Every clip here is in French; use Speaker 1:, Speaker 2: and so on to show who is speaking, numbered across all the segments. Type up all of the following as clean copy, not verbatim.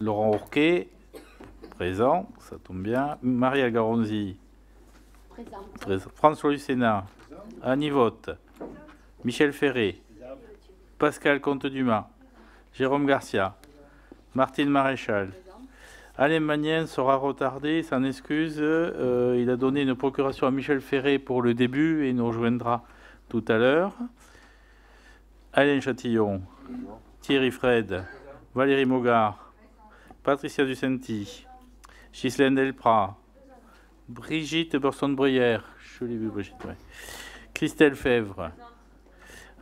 Speaker 1: Laurent Ourquet, présent, ça tombe bien. Maria Garonzi, présent. François Lucena, Annie Vote, Michel Ferré, Pascal Comte-Dumas, Jérôme Garcia, Martine Maréchal. Alain Magnien sera retardé, s'en excuse. Il a donné une procuration à Michel Ferré pour le début et nous rejoindra tout à l'heure. Alain Chatillon, Thierry Fred, Valérie Mogard, Patricia Ducenti, Ghislaine Delprat, Brigitte Borson-Bruyère, je l'ai vu Brigitte, ouais. Christelle Fèvre,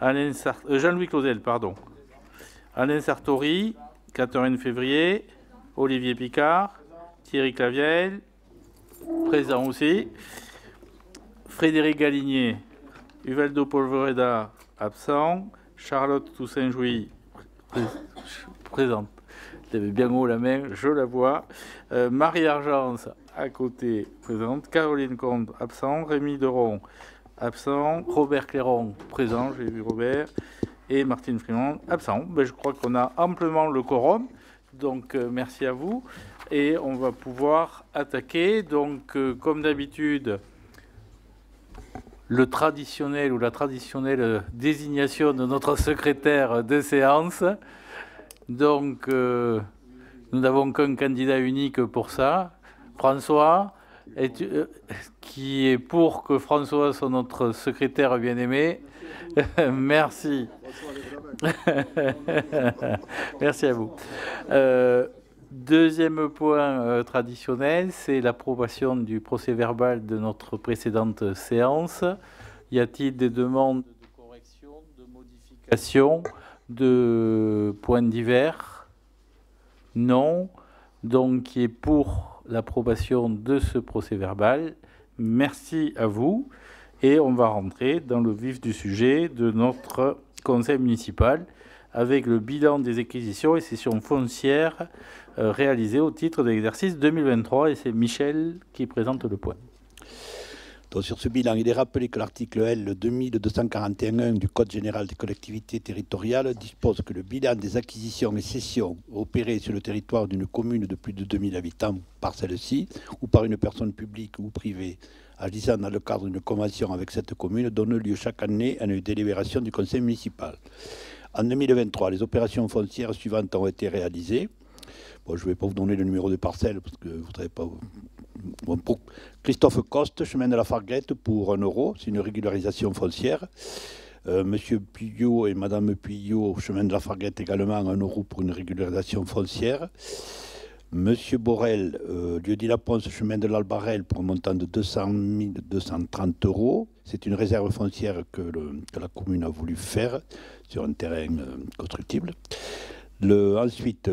Speaker 1: Jean-Louis Claudel, pardon, Alain Sartori, Catherine Février, Olivier Picard, Thierry Claviel, présent aussi, Frédéric Galigné, Uvaldo Polvereda, absent, Charlotte Toussaint-Jouy, présente. Elle avait bien haut la main, je la vois. Marie Argence, à côté, présente. Caroline Comte, absent. Rémi Deron, absent. Robert Clairon, présent, j'ai vu Robert. Et Martine Frimont, absent. Ben, je crois qu'on a amplement le quorum. Donc, merci à vous. Et on va pouvoir attaquer. Donc, comme d'habitude, le traditionnel ou la traditionnelle désignation de notre secrétaire de séance. Donc, nous n'avons qu'un candidat unique pour ça. François, qui est pour que François soit notre secrétaire bien-aimé. Merci. Merci à vous. Deuxième point traditionnel, c'est l'approbation du procès-verbal de notre précédente séance. Y a-t-il des demandes de correction, de modification, de points divers? Non. Donc, qui est pour l'approbation de ce procès-verbal? Merci à vous. Et on va rentrer dans le vif du sujet de notre conseil municipal avec le bilan des acquisitions et cessions foncières réalisées au titre de l'exercice 2023. Et c'est Michel qui présente le point.
Speaker 2: Donc, sur ce bilan, il est rappelé que l'article L 2241 du Code général des collectivités territoriales dispose que le bilan des acquisitions et cessions opérées sur le territoire d'une commune de plus de 2000 habitants par celle-ci ou par une personne publique ou privée agissant dans le cadre d'une convention avec cette commune donne lieu chaque année à une délibération du conseil municipal. En 2023, les opérations foncières suivantes ont été réalisées. Bon, je ne vais pas vous donner le numéro de parcelle parce que vous ne voudrez pas... Bon, pour Christophe Coste, chemin de la Farguette, pour 1 euro, c'est une régularisation foncière. Monsieur Puyot et Madame Puyot, chemin de la Farguette également, 1 euro pour une régularisation foncière. Monsieur Borel, lieu-dit La Ponce, chemin de l'Albarel, pour un montant de 200 230 euros. C'est une réserve foncière que la commune a voulu faire sur un terrain constructible. Ensuite,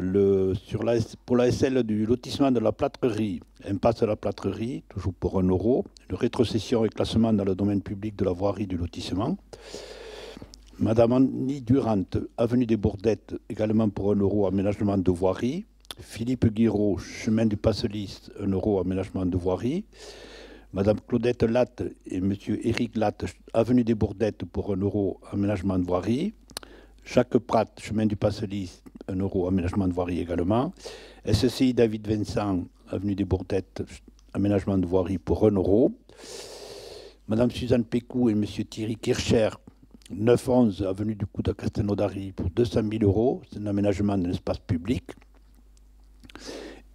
Speaker 2: pour la SL du lotissement de la Plâtrerie, impasse de la Plâtrerie, toujours pour 1 euro. Une rétrocession et classement dans le domaine public de la voirie du lotissement. Madame Annie Durant, avenue des Bourdettes, également pour 1 euro, aménagement de voirie. Philippe Guiraud, chemin du Passelis, 1 euro, aménagement de voirie. Madame Claudette Latte et Monsieur Éric Latte, avenue des Bourdettes, pour 1 euro, aménagement de voirie. Jacques Pratt, chemin du Passelis, 1 euro, aménagement de voirie également. SCI David Vincent, avenue des Bourdettes, aménagement de voirie pour 1 euro. Madame Suzanne Pécou et Monsieur Thierry Kircher, 911, avenue du Coup de Castelnaudary, pour 200 000 euros. C'est un aménagement d'un espace public.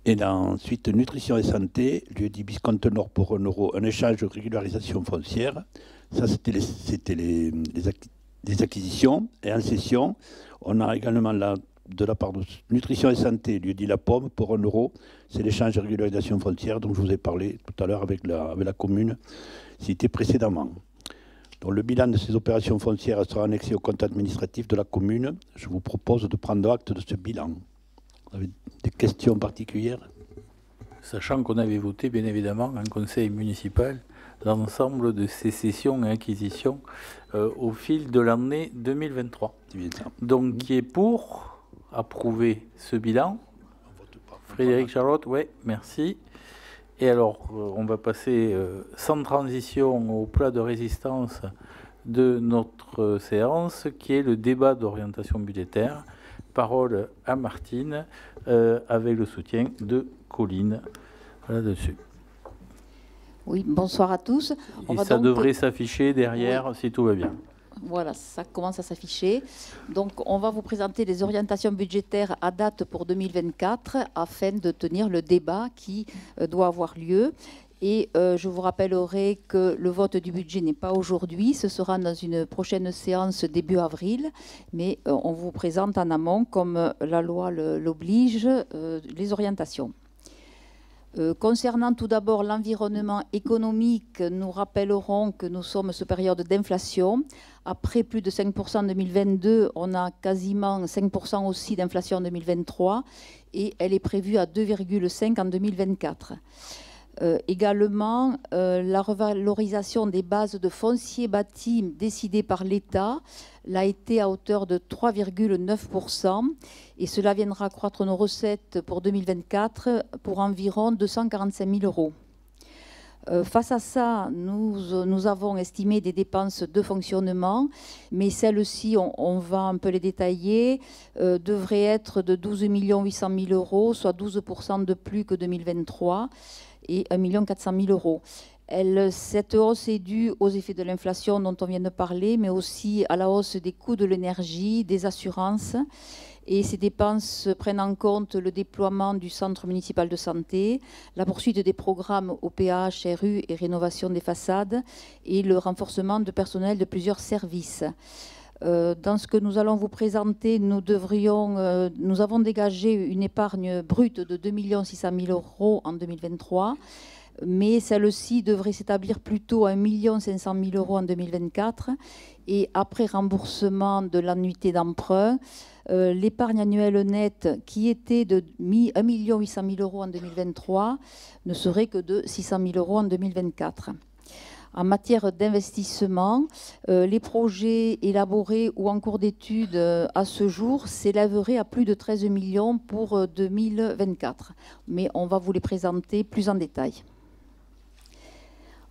Speaker 2: Et ensuite, nutrition et santé, lieu dit Bisconte Nord pour 1 euro, un échange de régularisation foncière. Ça, c'était les acquisitions. Et en cession, on a également de la part de nutrition et santé, lieu dit La Pomme, pour 1 euro. C'est l'échange de régularisation foncière dont je vous ai parlé tout à l'heure avec la commune, citée précédemment. Donc, le bilan de ces opérations foncières sera annexé au compte administratif de la commune. Je vous propose de prendre acte de ce bilan. Vous avez des questions particulières?
Speaker 1: Sachant qu'on avait voté, bien évidemment, en conseil municipal, l'ensemble de ces cessions et acquisitions au fil de l'année 2023. Donc, qui est pour approuver ce bilan? Frédéric Charlotte, oui, merci. Et alors, on va passer sans transition au plat de résistance de notre séance, qui est le débat d'orientation budgétaire. parole à Martine, avec le soutien de Colline là-dessus.
Speaker 3: Oui, bonsoir à tous.
Speaker 1: Et ça devrait s'afficher derrière, oui, si tout va bien.
Speaker 3: Voilà, ça commence à s'afficher. Donc, on va vous présenter les orientations budgétaires à date pour 2024 afin de tenir le débat qui doit avoir lieu. Et je vous rappellerai que le vote du budget n'est pas aujourd'hui, ce sera dans une prochaine séance début avril, mais on vous présente en amont, comme la loi l'oblige, les orientations. Concernant tout d'abord l'environnement économique, nous rappellerons que nous sommes sous période d'inflation. Après plus de 5% en 2022, on a quasiment 5% aussi d'inflation en 2023 et elle est prévue à 2,5% en 2024. Également, la revalorisation des bases de foncier bâti décidée par l'État l'a été à hauteur de 3,9% et cela viendra accroître nos recettes pour 2024 pour environ 245 000 euros. Face à ça, nous avons estimé des dépenses de fonctionnement, mais celles-ci, on va un peu les détailler, devraient être de 12 800 000 euros, soit 12% de plus que 2023 et 1 400 000 euros. Cette hausse est due aux effets de l'inflation dont on vient de parler, mais aussi à la hausse des coûts de l'énergie, des assurances. Et ces dépenses prennent en compte le déploiement du centre municipal de santé, la poursuite des programmes OPH, RU et rénovation des façades et le renforcement de personnel de plusieurs services. Dans ce que nous allons vous présenter, nous avons dégagé une épargne brute de 2 600 000 euros en 2023, mais celle-ci devrait s'établir plutôt à 1 500 000 euros en 2024. Et après remboursement de l'annuité d'emprunt, l'épargne annuelle nette qui était de 1 800 000 euros en 2023 ne serait que de 600 000 euros en 2024. En matière d'investissement, les projets élaborés ou en cours d'étude à ce jour s'élèveraient à plus de 13 millions pour 2024. Mais on va vous les présenter plus en détail.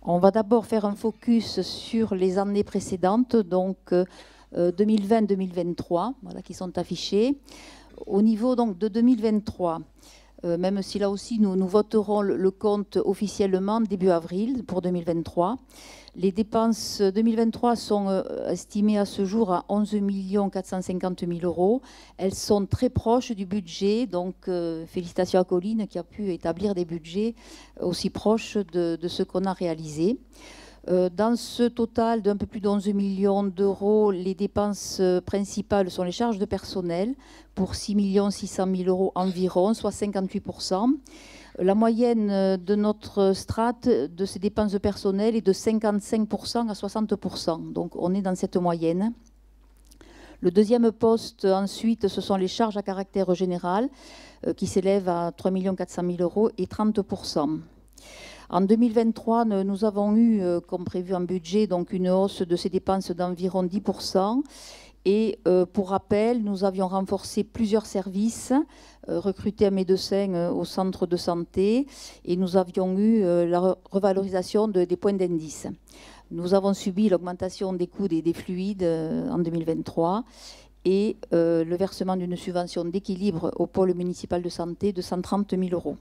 Speaker 3: On va d'abord faire un focus sur les années précédentes, donc 2020-2023, voilà, qui sont affichées. Au niveau donc, de 2023, même si là aussi nous voterons le compte officiellement début avril pour 2023. Les dépenses 2023 sont estimées à ce jour à 11 450 000 euros. Elles sont très proches du budget, donc félicitations à Colline qui a pu établir des budgets aussi proches de ce qu'on a réalisé. Dans ce total d'un peu plus d'11 millions d'euros, les dépenses principales sont les charges de personnel pour 6 600 000 euros environ, soit 58%. La moyenne de notre strate de ces dépenses de personnel est de 55% à 60%. Donc on est dans cette moyenne. Le deuxième poste, ensuite, ce sont les charges à caractère général qui s'élèvent à 3 400 000 euros et 30%. En 2023, nous avons eu, comme prévu en budget, donc une hausse de ces dépenses d'environ 10%. Et pour rappel, nous avions renforcé plusieurs services, recruté un médecin au centre de santé et nous avions eu la revalorisation des points d'indice. Nous avons subi l'augmentation des coûts des fluides en 2023 et le versement d'une subvention d'équilibre au pôle municipal de santé de 130 000 euros.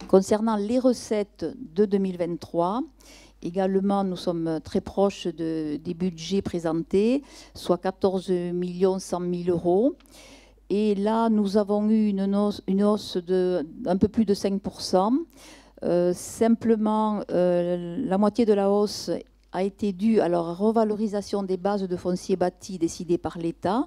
Speaker 3: Concernant les recettes de 2023, également, nous sommes très proches des budgets présentés, soit 14 100 000 euros. Et là, nous avons eu une hausse de un peu plus de 5%. Simplement, la moitié de la hausse a été due à la revalorisation des bases de foncier bâti décidées par l'État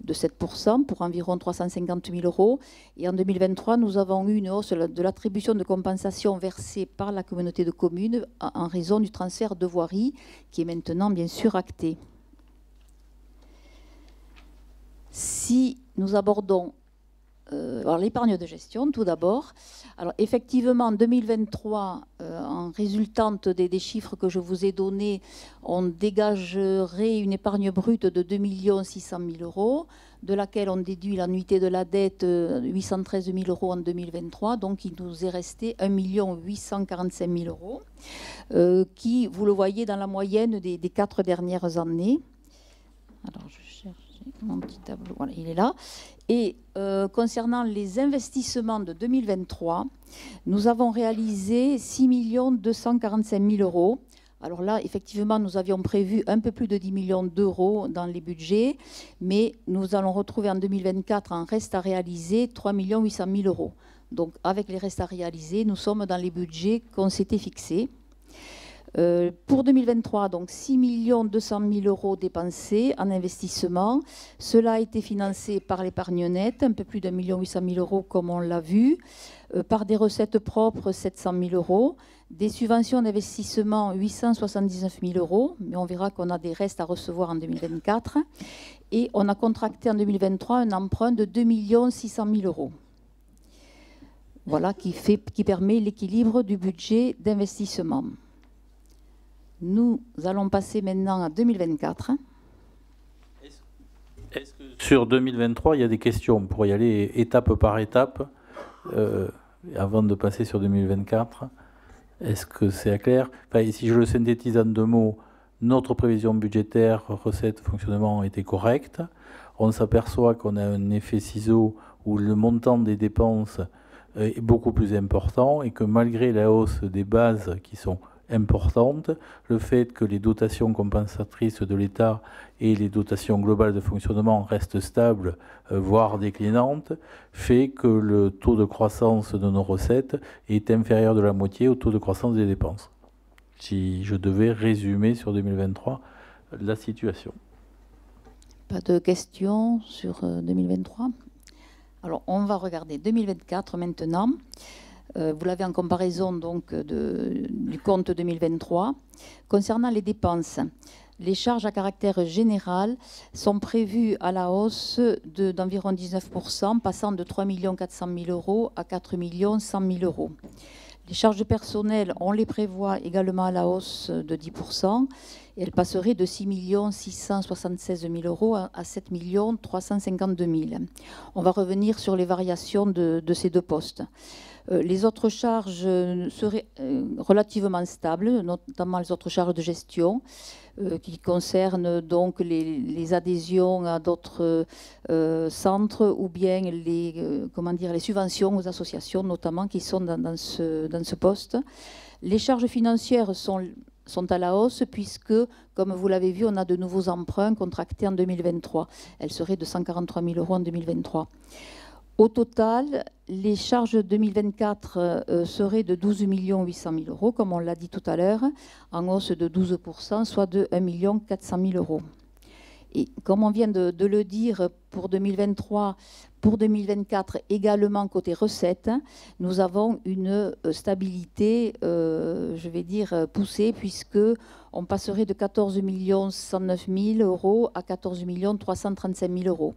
Speaker 3: de 7% pour environ 350 000 euros. Et en 2023, nous avons eu une hausse de l'attribution de compensation versée par la communauté de communes en raison du transfert de voirie qui est maintenant bien sûr acté. Si nous abordons l'épargne de gestion, tout d'abord. Alors, effectivement, en 2023, en résultante des chiffres que je vous ai donnés, on dégagerait une épargne brute de 2 600 000 euros, de laquelle on déduit l'annuité de la dette 813 000 euros en 2023. Donc, il nous est resté 1 845 000 euros, qui, vous le voyez, dans la moyenne des 4 dernières années. Alors, je cherche. Mon petit tableau, voilà, il est là. Et concernant les investissements de 2023, nous avons réalisé 6 245 000 euros. Alors là, effectivement, nous avions prévu un peu plus de 10 millions d'euros dans les budgets, mais nous allons retrouver en 2024 un reste à réaliser 3 800 000 euros. Donc avec les restes à réaliser, nous sommes dans les budgets qu'on s'était fixés. Pour 2023, donc 6 200 000 euros dépensés en investissement. Cela a été financé par l'épargne nette, un peu plus d'1 800 000 euros comme on l'a vu, par des recettes propres 700 000 euros, des subventions d'investissement 879 000 euros, mais on verra qu'on a des restes à recevoir en 2024. Et on a contracté en 2023 un emprunt de 2 600 000 euros. Voilà qui permet l'équilibre du budget d'investissement. Nous allons passer maintenant à 2024.
Speaker 1: Est-ce que sur 2023, il y a des questions? On pourrait y aller étape par étape avant de passer sur 2024. Est-ce que c'est clair? Enfin, si je le synthétise en 2 mots, notre prévision budgétaire, recettes, fonctionnement était correcte. On s'aperçoit qu'on a un effet ciseau où le montant des dépenses est beaucoup plus important et que malgré la hausse des bases qui sont importante, le fait que les dotations compensatrices de l'État et les dotations globales de fonctionnement restent stables, voire déclinantes, fait que le taux de croissance de nos recettes est inférieur de la moitié au taux de croissance des dépenses. Si je devais résumer sur 2023 la situation.
Speaker 3: Pas de questions sur 2023? Alors, on va regarder 2024 maintenant. Vous l'avez en comparaison donc du compte 2023. Concernant les dépenses, les charges à caractère général sont prévues à la hausse d'environ 19%, passant de 3 400 000 euros à 4 100 000 euros. Les charges de personnel, on les prévoit également à la hausse de 10%, et elles passeraient de 6 676 000 euros à 7 352 000. On va revenir sur les variations de ces 2 postes. Les autres charges seraient relativement stables, notamment les autres charges de gestion qui concernent donc les adhésions à d'autres centres ou bien les subventions aux associations notamment qui sont dans ce poste. Les charges financières sont à la hausse puisque, comme vous l'avez vu, on a de nouveaux emprunts contractés en 2023. Elles seraient de 143 000 euros en 2023. Au total, les charges 2024 seraient de 12 800 000 euros, comme on l'a dit tout à l'heure, en hausse de 12%, soit de 1 400 000 euros. Et comme on vient de le dire, pour 2023, pour 2024, également côté recettes, nous avons une stabilité, je vais dire, poussée, puisque on passerait de 14 109 000 euros à 14 335 000 euros.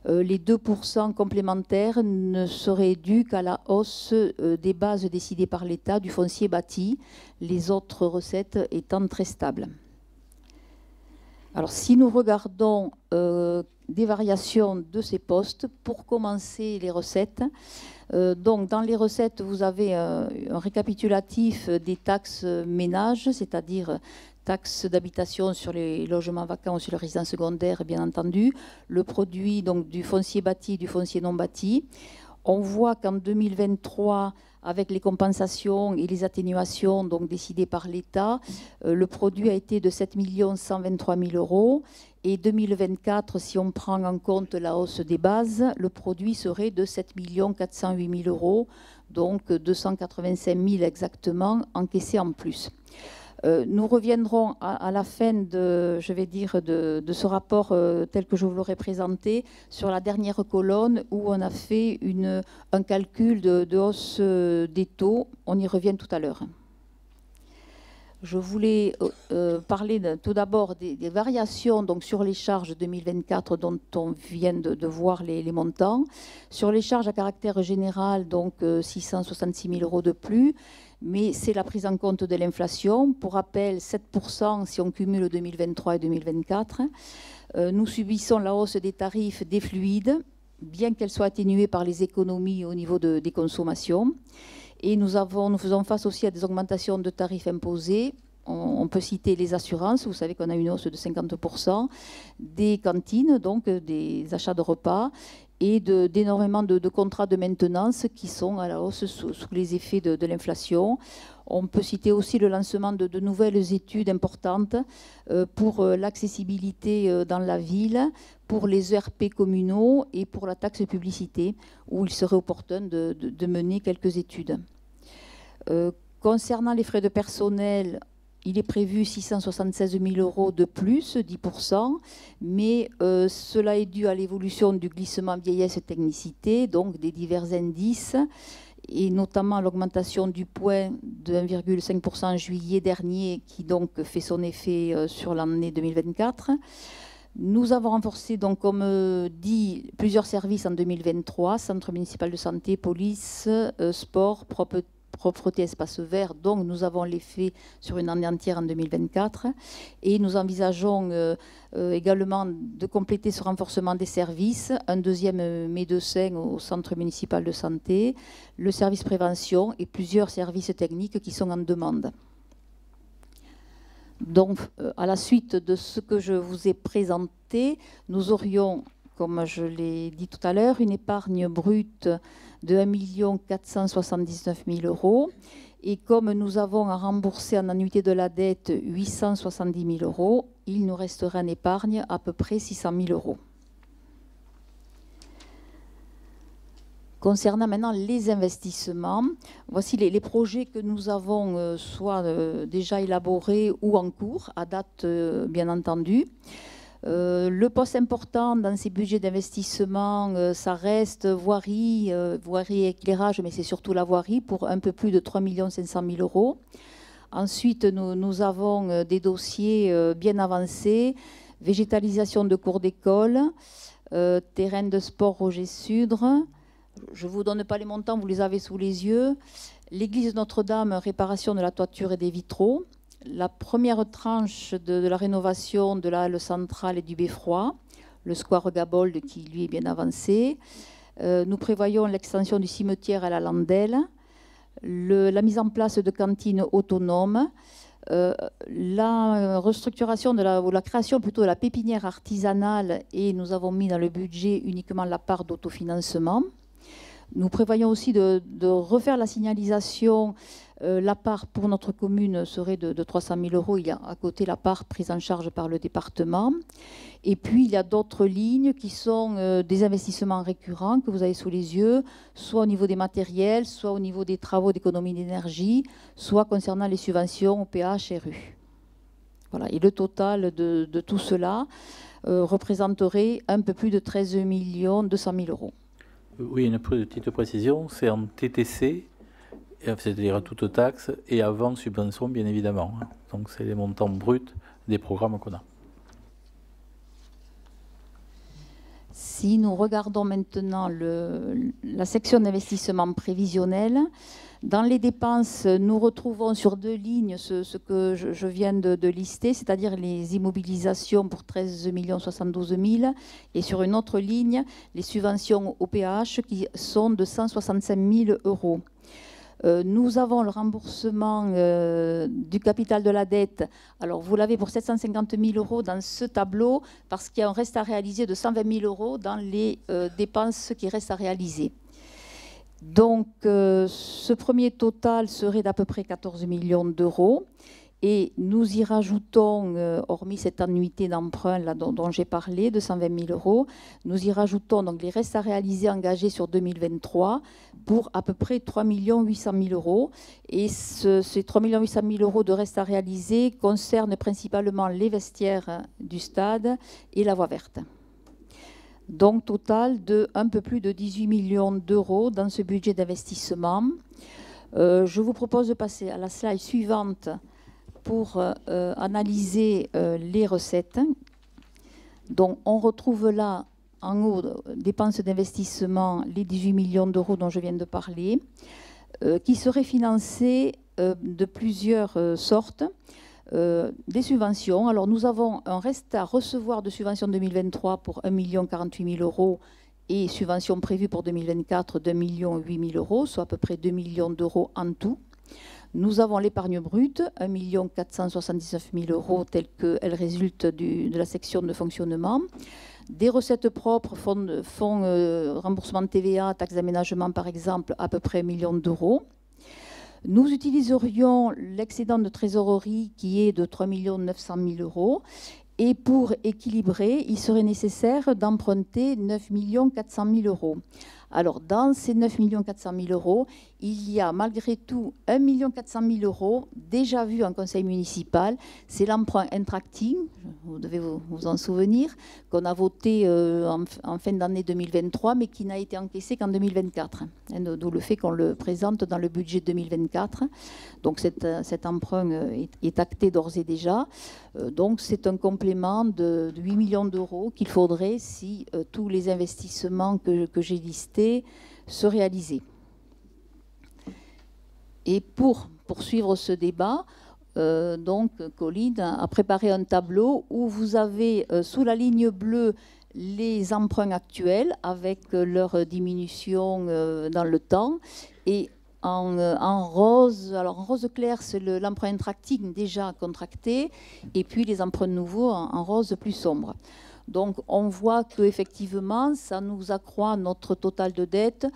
Speaker 3: Les 2% complémentaires ne seraient dus qu'à la hausse des bases décidées par l'État du foncier bâti, les autres recettes étant très stables. Alors, si nous regardons des variations de ces postes, pour commencer les recettes, donc dans les recettes, vous avez un récapitulatif des taxes ménages, c'est-à-dire taxes d'habitation sur les logements vacants ou sur les résidences secondaires, bien entendu, le produit donc, du foncier bâti, du foncier non bâti. On voit qu'en 2023, avec les compensations et les atténuations donc, décidées par l'État, le produit a été de 7 123 000 euros. Et 2024, si on prend en compte la hausse des bases, le produit serait de 7 408 000 euros, donc 285 000 exactement encaissés en plus. Nous reviendrons à la fin de ce rapport tel que je vous l'aurais présenté sur la dernière colonne où on a fait un calcul de hausse des taux. On y revient tout à l'heure. Je voulais parler tout d'abord des variations donc, sur les charges 2024 dont on vient de voir les montants. Sur les charges à caractère général, donc 666 000 euros de plus. Mais c'est la prise en compte de l'inflation. Pour rappel, 7% si on cumule 2023 et 2024. Nous subissons la hausse des tarifs des fluides, bien qu'elle soit atténuée par les économies au niveau des consommations. Et nous faisons face aussi à des augmentations de tarifs imposés, On peut citer les assurances, vous savez qu'on a une hausse de 50%, des cantines, donc des achats de repas, et d'énormément de contrats de maintenance qui sont à la hausse sous les effets de l'inflation. On peut citer aussi le lancement de nouvelles études importantes pour l'accessibilité dans la ville, pour les ERP communaux et pour la taxe publicité, où il serait opportun de mener quelques études. Concernant les frais de personnel, il est prévu 676 000 € de plus, 10%, mais cela est dû à l'évolution du glissement vieillesse-technicité, donc des divers indices, et notamment l'augmentation du point de 1,5% en juillet dernier, qui donc fait son effet sur l'année 2024. Nous avons renforcé, donc, comme dit, plusieurs services en 2023, Centre municipal de santé, police, sport, propreté, espace vert, donc nous avons l'effet sur une année entière en 2024. Et nous envisageons également de compléter ce renforcement des services, un deuxième médecin au centre municipal de santé, le service prévention et plusieurs services techniques qui sont en demande. Donc, à la suite de ce que je vous ai présenté, nous aurions, comme je l'ai dit tout à l'heure, une épargne brute de 1 479 000 €. Et comme nous avons à rembourser en annuité de la dette 870 000 €, il nous restera en épargne à peu près 600 000 €. Concernant maintenant les investissements, voici les projets que nous avons soit déjà élaborés ou en cours, à date bien entendu. Le poste important dans ces budgets d'investissement, ça reste voirie et éclairage, mais c'est surtout la voirie pour un peu plus de 3 500 000 €. Ensuite, nous avons des dossiers bien avancés, végétalisation de cours d'école, terrain de sport Roger Sudre. Je ne vous donne pas les montants, vous les avez sous les yeux. L'église Notre-Dame, réparation de la toiture et des vitraux. La première tranche de la rénovation de la halle centrale et du beffroi, le square Gabold qui lui est bien avancé. Nous prévoyons l'extension du cimetière à la Landelle, la mise en place de cantines autonomes, la restructuration ou la création plutôt de la pépinière artisanale, et nous avons mis dans le budget uniquement la part d'autofinancement. Nous prévoyons aussi de refaire la signalisation. La part pour notre commune serait de 300 000 €. Il y a à côté la part prise en charge par le département. Et puis, il y a d'autres lignes qui sont des investissements récurrents que vous avez sous les yeux, soit au niveau des matériels, soit au niveau des travaux d'économie d'énergie, soit concernant les subventions au PH et RU. Voilà. Et le total de tout cela représenterait un peu plus de 13 200 000 €.
Speaker 1: Oui, une petite précision, c'est en TTC, c'est-à-dire toute taxe, et avant subvention, bien évidemment. Donc, c'est les montants bruts des programmes qu'on a.
Speaker 3: Si nous regardons maintenant la section d'investissement prévisionnel, dans les dépenses, nous retrouvons sur deux lignes ce que je viens de lister, c'est-à-dire les immobilisations pour 13 072 000, et sur une autre ligne, les subventions au PH qui sont de 165 000 €. Nous avons le remboursement du capital de la dette. Alors, vous l'avez pour 750 000 € dans ce tableau, parce qu'il y a un reste à réaliser de 120 000 € dans les dépenses qui restent à réaliser. Donc, ce premier total serait d'à peu près 14 millions d'euros. Et nous y rajoutons, hormis cette annuité d'emprunt dont j'ai parlé, de 120 000 €, nous y rajoutons donc les restes à réaliser engagés sur 2023 pour à peu près 3 800 000 €. Et ces 3 800 000 € de restes à réaliser concernent principalement les vestiaires du stade et la voie verte. Donc, total de un peu plus de 18 millions d'euros dans ce budget d'investissement. Je vous propose de passer à la slide suivante pour analyser les recettes. Donc, on retrouve là, en haut, dépenses d'investissement, les 18 millions d'euros dont je viens de parler, qui seraient financés de plusieurs sortes. Des subventions. Alors, nous avons un reste à recevoir de subventions 2023 pour 1 048 000 € et subventions prévues pour 2024 d'1 800 000 €, soit à peu près 2 millions d'euros en tout. Nous avons l'épargne brute, 1 479 000 € telle qu'elle résulte de la section de fonctionnement. Des recettes propres, fonds remboursement de TVA, taxes d'aménagement par exemple, à peu près 1 million d'euros. Nous utiliserions l'excédent de trésorerie qui est de 3 900 000 €. Et pour équilibrer, il serait nécessaire d'emprunter 9 400 000 €. Alors, dans ces 9 400 000 €, il y a malgré tout 1 400 000 € déjà vu en conseil municipal. C'est l'emprunt Intracting, vous devez vous en souvenir, qu'on a voté en fin d'année 2023, mais qui n'a été encaissé qu'en 2024. D'où le fait qu'on le présente dans le budget 2024. Donc, cet emprunt est acté d'ores et déjà. Donc, c'est un complément de 8 millions d'euros qu'il faudrait si tous les investissements que j'ai listés se réalisaient. Et pour poursuivre ce débat, donc Colline a préparé un tableau où vous avez sous la ligne bleue les emprunts actuels avec leur diminution dans le temps, et en rose, alors en rose clair, c'est l'emprunt Intracting déjà contracté, et puis les emprunts nouveaux en rose plus sombre. Donc on voit qu'effectivement, ça nous accroît notre total de dette,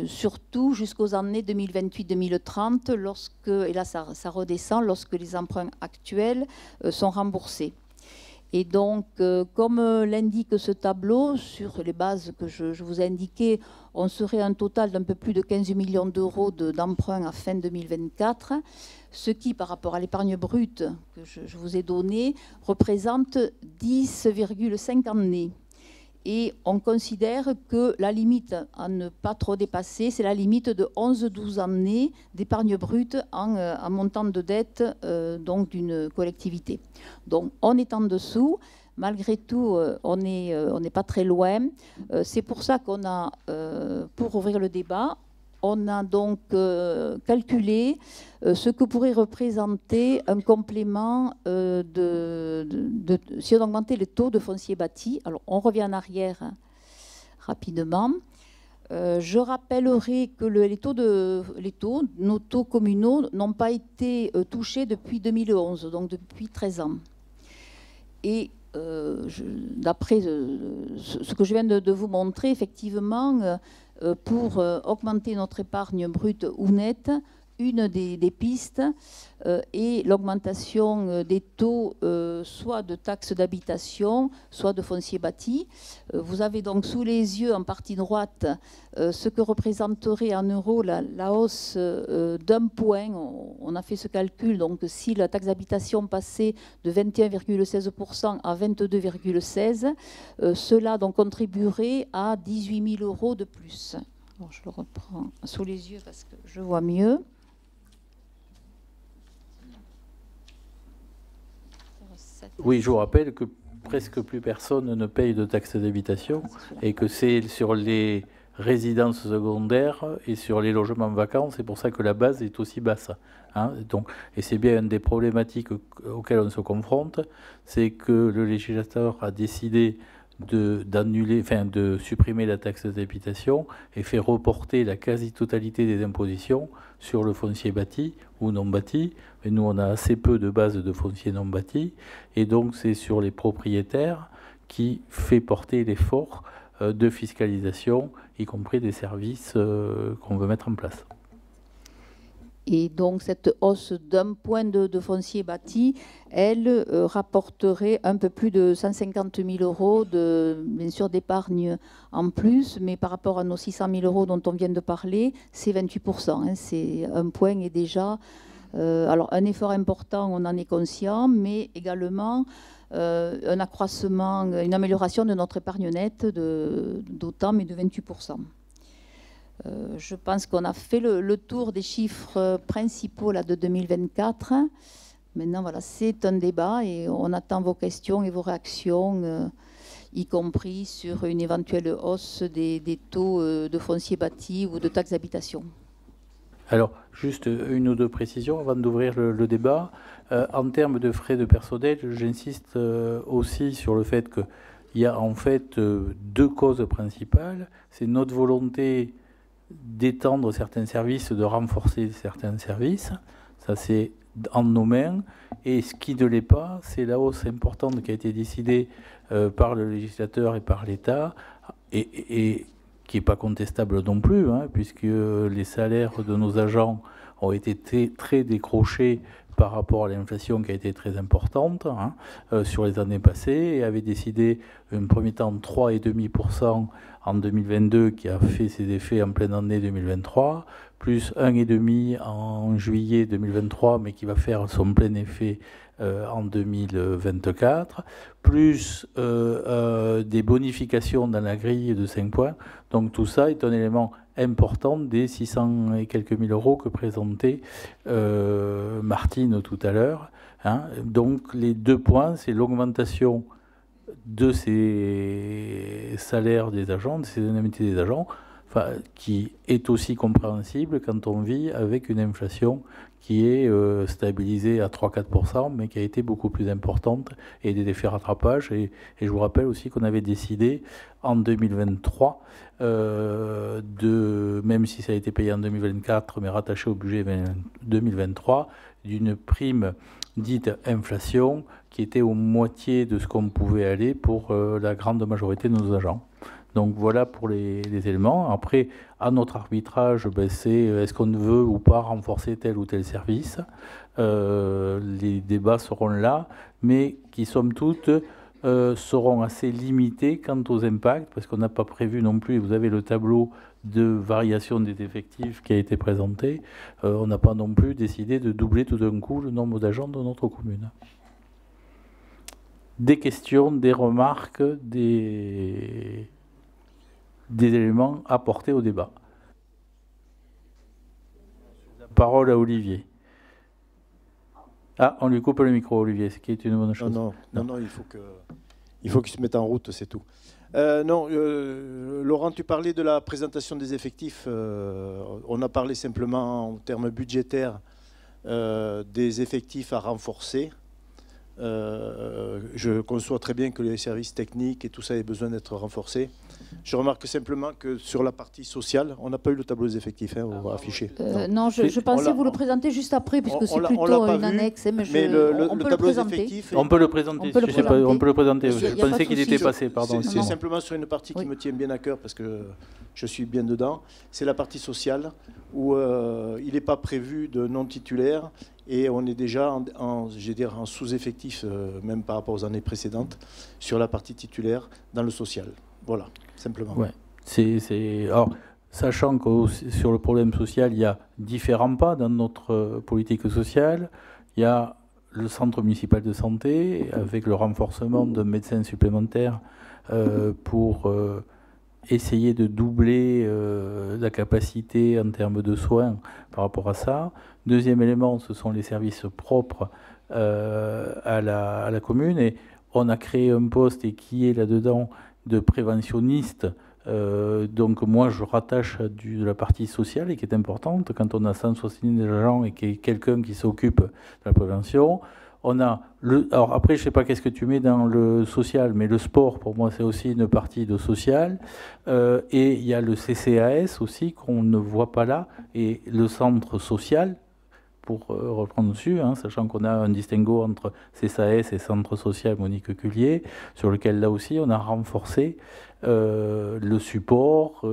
Speaker 3: surtout jusqu'aux années 2028-2030, et là ça redescend lorsque les emprunts actuels sont remboursés. Et donc, comme l'indique ce tableau, sur les bases que je vous ai indiquées, on serait un total d'un peu plus de 15 millions d'euros d'emprunts à fin 2024, ce qui, par rapport à l'épargne brute que je vous ai donnée, représente 10,5 années. Et on considère que la limite à ne pas trop dépasser, c'est la limite de 11-12 années d'épargne brute en montant de dette donc d'une collectivité. Donc on est en dessous. Malgré tout, on n'est pas très loin. C'est pour ça qu'on a, pour ouvrir le débat, on a donc calculé ce que pourrait représenter un complément si on augmentait les taux de foncier bâti. Alors, on revient en arrière rapidement. Je rappellerai que nos taux communaux n'ont pas été touchés depuis 2011, donc depuis 13 ans. Et d'après ce que je viens de vous montrer, effectivement, pour augmenter notre épargne brute ou nette, une des pistes est l'augmentation des taux soit de taxes d'habitation, soit de foncier bâti. Vous avez donc sous les yeux, en partie droite, ce que représenterait en euros la hausse d'un point. On a fait ce calcul, donc si la taxe d'habitation passait de 21,16% à 22,16%, cela donc contribuerait à 18 000 € de plus. Alors, je le reprends sous les yeux parce que je vois mieux.
Speaker 1: Oui, je vous rappelle que presque plus personne ne paye de taxes d'habitation et que c'est sur les résidences secondaires et sur les logements vacants, c'est pour ça que la base est aussi basse. Hein. Donc, et c'est bien une des problématiques auxquelles on se confronte, c'est que le législateur a décidé de supprimer la taxe d'habitation et fait reporter la quasi-totalité des impositions sur le foncier bâti ou non bâti. Mais nous, on a assez peu de bases de foncier non bâti, et donc c'est sur les propriétaires qui fait porter l'effort de fiscalisation, y compris des services qu'on veut mettre en place.
Speaker 3: Et donc cette hausse d'un point de foncier bâti, elle rapporterait un peu plus de 150 000 € bien sûr d'épargne en plus, mais par rapport à nos 600 000 € dont on vient de parler, c'est 28%. Hein, c'est un point et déjà, alors un effort important, on en est conscient, mais également un accroissement, une amélioration de notre épargne nette d'autant, mais de 28%. Je pense qu'on a fait le tour des chiffres principaux là, de 2024. Maintenant, voilà, c'est un débat et on attend vos questions et vos réactions, y compris sur une éventuelle hausse des taux de foncier bâti ou de taxes d'habitation.
Speaker 1: Alors, juste une ou deux précisions avant d'ouvrir le débat. En termes de frais de personnel, j'insiste aussi sur le fait qu'il y a en fait deux causes principales. C'est notre volonté d'étendre certains services, de renforcer certains services. Ça, c'est en nos mains. Et ce qui ne l'est pas, c'est la hausse importante qui a été décidée par le législateur et par l'État, et qui n'est pas contestable non plus, hein, puisque les salaires de nos agents ont été très décrochés par rapport à l'inflation qui a été très importante sur les années passées, et avait décidé un premier temps 3,5% en 2022 qui a fait ses effets en pleine année 2023, plus 1,5% en juillet 2023 mais qui va faire son plein effet en 2024, plus des bonifications dans la grille de 5 points. Donc tout ça est un élément important des 600 et quelques mille euros que présentait Martine tout à l'heure. Hein. Donc les 2 points, c'est l'augmentation de ces salaires des agents, de ces indemnités des agents, qui est aussi compréhensible quand on vit avec une inflation qui est stabilisée à 3-4%, mais qui a été beaucoup plus importante, et des effets rattrapage. Et je vous rappelle aussi qu'on avait décidé en 2023, même si ça a été payé en 2024, mais rattaché au budget 2023, d'une prime dite inflation, qui était aux moitié de ce qu'on pouvait aller pour la grande majorité de nos agents. Donc voilà pour les éléments. Après, à notre arbitrage, c'est est-ce qu'on veut ou pas renforcer tel ou tel service. Les débats seront là, mais qui, somme toute, seront assez limités quant aux impacts, parce qu'on n'a pas prévu non plus, vous avez le tableau de variation des effectifs qui a été présenté, on n'a pas non plus décidé de doubler tout d'un coup le nombre d'agents de notre commune. Des questions, des remarques, des éléments apportés au débat. La parole à Olivier. Ah, on lui coupe le micro, Olivier, ce qui est une bonne chose.
Speaker 4: Non, il faut qu'il se mette en route, c'est tout. Laurent, tu parlais de la présentation des effectifs. On a parlé simplement en termes budgétaires des effectifs à renforcer. Je conçois très bien que les services techniques et tout ça aient besoin d'être renforcés. Je remarque simplement que sur la partie sociale, on n'a pas eu le tableau des effectifs affiché.
Speaker 3: Non, je pensais vous le présenter juste après, puisque c'est plutôt une annexe. Mais on peut le présenter.
Speaker 1: On peut le présenter. On peut le présenter. Je pensais qu'il était passé. Pardon.
Speaker 4: C'est simplement sur une partie qui me tient bien à cœur, parce que je suis bien dedans. C'est la partie sociale, où il n'est pas prévu de non titulaires. Et on est déjà en sous-effectif, même par rapport aux années précédentes, sur la partie titulaire dans le social. Voilà, simplement.
Speaker 1: Ouais. Alors, sachant que sur le problème social, il y a différents pas dans notre politique sociale. Il y a le centre municipal de santé, avec le renforcement de médecins supplémentaires pour essayer de doubler la capacité en termes de soins par rapport à ça. Deuxième élément, ce sont les services propres à la commune. Et on a créé un poste, et qui est là-dedans, de préventionniste. Donc moi, je rattache de la partie sociale, et qui est importante quand on a 170 agents et qu'il y a quelqu'un qui s'occupe de la prévention. On a alors après, je ne sais pas qu'est-ce que tu mets dans le social, mais le sport, pour moi, c'est aussi une partie de social. Et il y a le CCAS aussi, qu'on ne voit pas là, et le centre social, pour reprendre dessus, sachant qu'on a un distinguo entre CCAS et centre social Monique Cullier, sur lequel là aussi on a renforcé le support.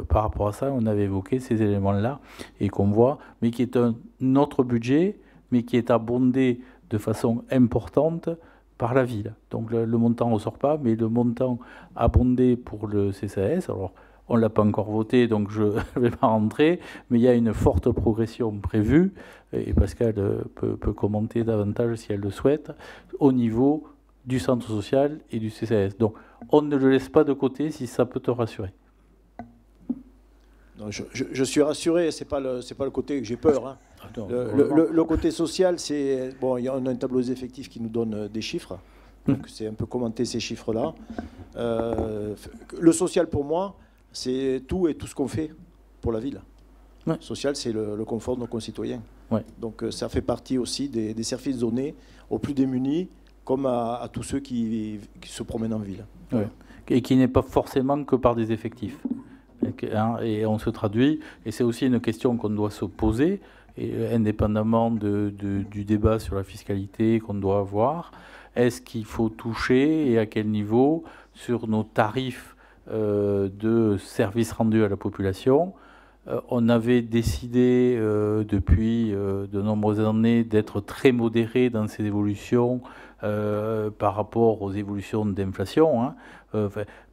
Speaker 1: Par rapport à ça, on avait évoqué ces éléments-là, et qu'on voit, mais qui est un autre budget, mais qui est abondé de façon importante par la ville. Donc le montant ne ressort pas, mais le montant abondé pour le CCAS, alors on ne l'a pas encore voté, donc je ne vais pas rentrer, mais il y a une forte progression prévue, et Pascal peut commenter davantage si elle le souhaite, au niveau du centre social et du CCAS. Donc on ne le laisse pas de côté, si ça peut te rassurer.
Speaker 4: Non, je suis rassuré, c'est pas le côté que j'ai peur. Le côté social, c'est bon, on a un tableau des effectifs qui nous donne des chiffres, donc c'est un peu commenter ces chiffres-là. Le social, pour moi, c'est tout ce qu'on fait pour la ville. Ouais. Social, c'est le confort de nos concitoyens. Ouais. Donc ça fait partie aussi des services donnés aux plus démunis, comme à tous ceux qui se promènent en ville.
Speaker 1: Ouais. Et qui n'est pas forcément que par des effectifs. Et on se traduit. Et c'est aussi une question qu'on doit se poser, indépendamment du débat sur la fiscalité qu'on doit avoir. Est-ce qu'il faut toucher et à quel niveau sur nos tarifs de services rendus à la population? On avait décidé depuis de nombreuses années d'être très modéré dans ces évolutions par rapport aux évolutions d'inflation,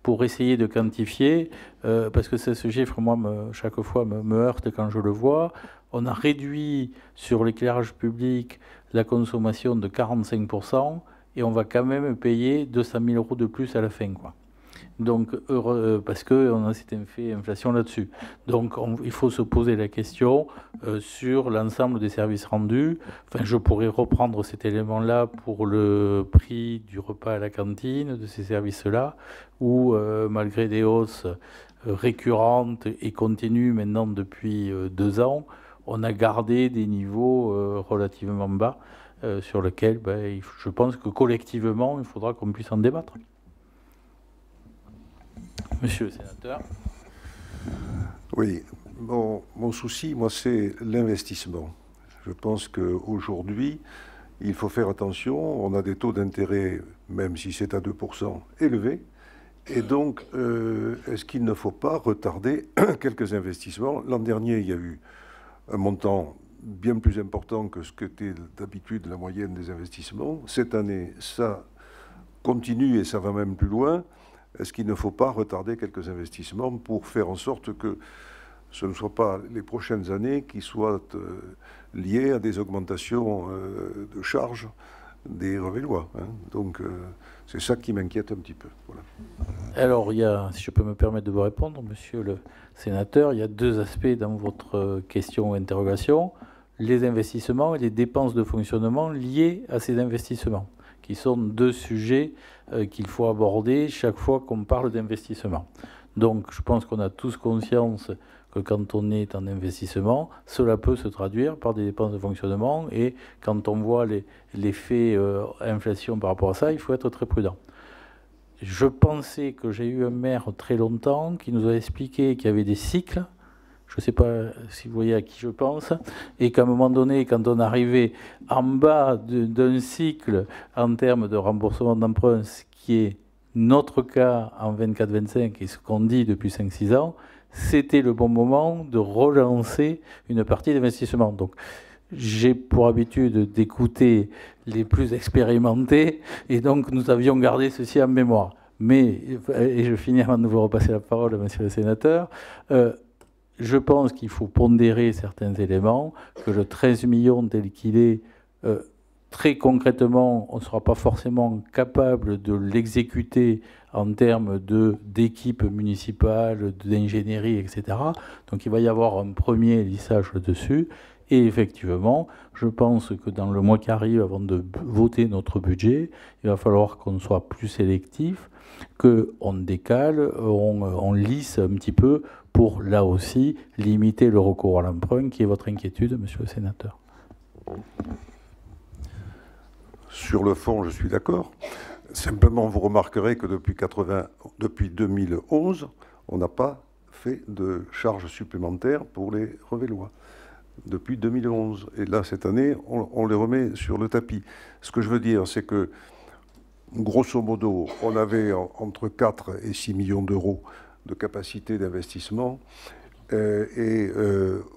Speaker 1: pour essayer de quantifier, parce que ce chiffre, moi, chaque fois me heurte quand je le vois. On a réduit sur l'éclairage public la consommation de 45% et on va quand même payer 200 000 € de plus à la fin, quoi. Donc, parce qu'on a cet effet inflation là-dessus. Donc, il faut se poser la question sur l'ensemble des services rendus. Enfin, je pourrais reprendre cet élément-là pour le prix du repas à la cantine, de ces services-là, où, malgré des hausses récurrentes et continues maintenant depuis 2 ans, on a gardé des niveaux relativement bas sur lesquels, je pense que collectivement, il faudra qu'on puisse en débattre. Monsieur le sénateur.
Speaker 5: Oui, mon souci, moi, c'est l'investissement. Je pense qu'aujourd'hui, il faut faire attention. On a des taux d'intérêt, même si c'est à 2%, élevés. Et donc, est-ce qu'il ne faut pas retarder quelques investissements? L'an dernier, il y a eu un montant bien plus important que ce qu'était d'habitude la moyenne des investissements. Cette année, ça continue et ça va même plus loin. Est-ce qu'il ne faut pas retarder quelques investissements pour faire en sorte que ce ne soit pas les prochaines années qui soient liées à des augmentations de charges des Revellois, hein. Donc, c'est ça qui m'inquiète un petit peu. Voilà.
Speaker 1: Alors, si je peux me permettre de vous répondre, monsieur le sénateur, il y a 2 aspects dans votre question ou interrogation. Les investissements et les dépenses de fonctionnement liées à ces investissements, qui sont 2 sujets qu'il faut aborder chaque fois qu'on parle d'investissement. Donc, je pense qu'on a tous conscience que quand on est en investissement, cela peut se traduire par des dépenses de fonctionnement, et quand on voit l'effet inflation par rapport à ça, il faut être très prudent. Je pensais que j'ai eu un maire très longtemps qui nous a expliqué qu'il y avait des cycles. Je ne sais pas si vous voyez à qui je pense, et qu'à un moment donné, quand on arrivait en bas d'un cycle en termes de remboursement d'emprunt, ce qui est notre cas en 24-25 et ce qu'on dit depuis 5-6 ans, c'était le bon moment de relancer une partie d'investissement. Donc, j'ai pour habitude d'écouter les plus expérimentés, et donc nous avions gardé ceci en mémoire. Mais, et je finis avant de vous repasser la parole, monsieur le sénateur, je pense qu'il faut pondérer certains éléments, que le 13 millions tel qu'il est, très concrètement, on ne sera pas forcément capable de l'exécuter en termes d'équipes municipales, d'ingénierie, etc. Donc il va y avoir un premier lissage dessus. Et effectivement, je pense que dans le mois qui arrive, avant de voter notre budget, il va falloir qu'on soit plus sélectif, qu'on décale, on lisse un petit peu pour, là aussi, limiter le recours à l'emprunt, qui est votre inquiétude, monsieur le sénateur.
Speaker 5: Sur le fond, je suis d'accord. Simplement, vous remarquerez que depuis 2011, on n'a pas fait de charges supplémentaires pour les Revellois. Depuis 2011. Et là, cette année, on les remet sur le tapis. Ce que je veux dire, c'est que, grosso modo, on avait entre 4 et 6 millions d'euros de capacité d'investissement.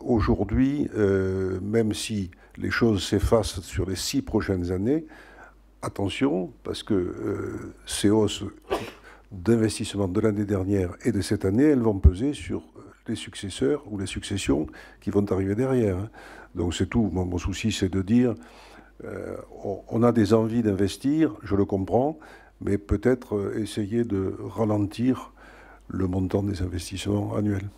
Speaker 5: Aujourd'hui, même si les choses s'effacent sur les 6 prochaines années, attention, parce que ces hausses d'investissement de l'année dernière et de cette année, elles vont peser sur les successeurs ou les successions qui vont arriver derrière. Donc c'est tout. Mon souci, c'est de dire, on a des envies d'investir, je le comprends, mais peut-être essayer de ralentir le montant des investissements annuels.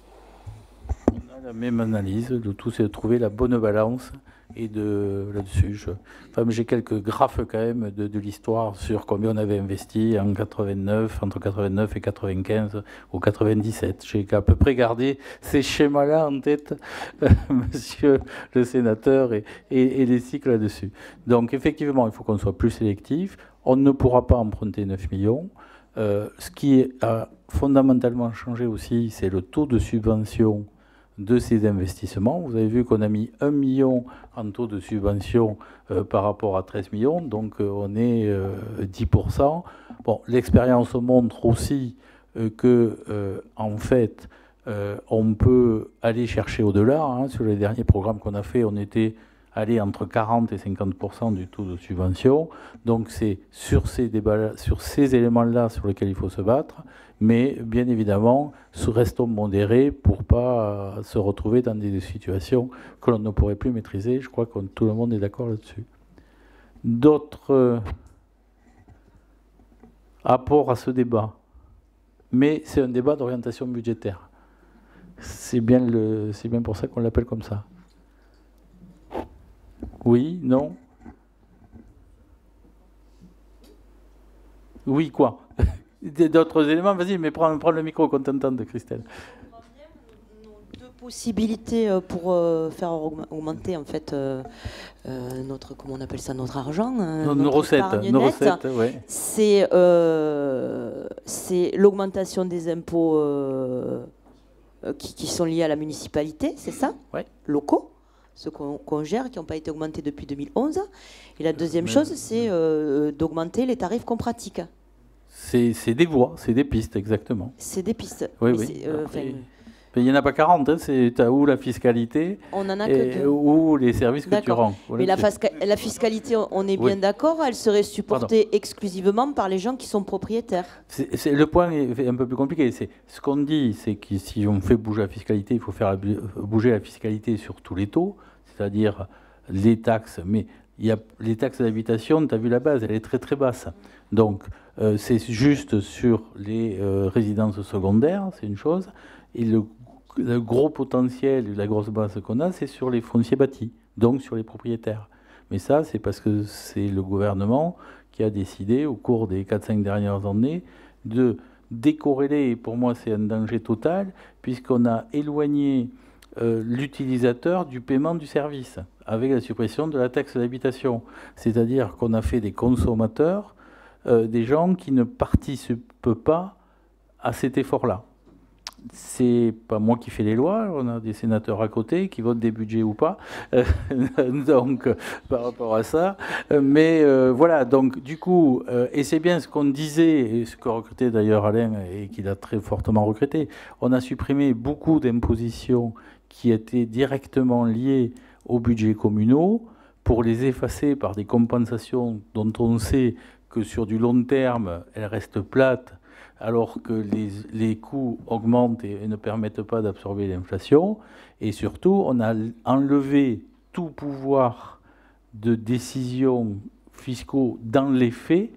Speaker 1: On a la même analyse, de tout, c'est de trouver la bonne balance. Et là-dessus, j'ai quelques graphes quand même de l'histoire sur combien on avait investi en 89, entre 89 et 95 ou 97. J'ai à peu près gardé ces schémas-là en tête, monsieur le sénateur, et les cycles là-dessus. Donc effectivement, il faut qu'on soit plus sélectif. On ne pourra pas emprunter 9 millions. Ce qui a fondamentalement changé aussi, c'est le taux de subvention de ces investissements. Vous avez vu qu'on a mis 1 million en taux de subvention par rapport à 13 millions, donc on est 10%. Bon, l'expérience montre aussi que, en fait, on peut aller chercher au-delà. Hein. Sur les derniers programmes qu'on a fait, on était allé entre 40 et 50% du taux de subvention. Donc c'est sur ces débats, sur ces éléments-là sur lesquels il faut se battre. Mais bien évidemment, restons modérés pour ne pas se retrouver dans des situations que l'on ne pourrait plus maîtriser. Je crois que tout le monde est d'accord là-dessus. D'autres apports à ce débat. Mais c'est un débat d'orientation budgétaire. C'est bien pour ça qu'on l'appelle comme ça. Oui, non? Oui, quoi? D'autres éléments? Vas-y, mais prends le micro qu'on t'entende, Christelle.
Speaker 6: Nos deux possibilités pour faire augmenter en fait notre, comment on appelle ça, notre argent,
Speaker 1: nos recettes, ouais.
Speaker 6: C'est l'augmentation des impôts qui sont liés à la municipalité, c'est ça?
Speaker 1: Ouais.
Speaker 6: Locaux, ceux qu'on gère, qui n'ont pas été augmentés depuis 2011. Et la deuxième chose, c'est d'augmenter les tarifs qu'on pratique.
Speaker 1: C'est des voies, c'est des pistes, exactement.
Speaker 6: C'est des pistes.
Speaker 1: Oui, oui. Il n'y en a pas 40, hein, c'est où la fiscalité,
Speaker 6: on en a que deux.
Speaker 1: Ou les services que tu rends.
Speaker 6: Voilà. Mais la fiscalité, on est bien d'accord, elle serait supportée exclusivement par les gens qui sont propriétaires.
Speaker 1: Le point est un peu plus compliqué. Ce qu'on dit, c'est que si on fait bouger la fiscalité, il faut faire bouger la fiscalité sur tous les taux, c'est-à-dire les taxes. Mais il y a les taxes d'habitation, tu as vu la base, elle est très très basse. Donc c'est juste sur les résidences secondaires, c'est une chose. Et le gros potentiel, la grosse base qu'on a, c'est sur les fonciers bâtis, donc sur les propriétaires. Mais ça, c'est parce que c'est le gouvernement qui a décidé, au cours des 4-5 dernières années, de décorréler, et pour moi c'est un danger total, puisqu'on a éloigné l'utilisateur du paiement du service, avec la suppression de la taxe d'habitation. C'est-à-dire qu'on a fait des consommateurs, des gens qui ne participent pas à cet effort-là. C'est pas moi qui fais les lois, on a des sénateurs à côté qui votent des budgets ou pas, donc par rapport à ça. Mais voilà, donc du coup, et c'est bien ce qu'on disait, et ce que regrettait d'ailleurs Alain, et qu'il a très fortement regretté, on a supprimé beaucoup d'impositions qui étaient directement liées aux budgets communaux pour les effacer par des compensations dont on sait que sur du long terme, elles restent plates, alors que les coûts augmentent et ne permettent pas d'absorber l'inflation. Et surtout, on a enlevé tout pouvoir de décision fiscaux dans les faits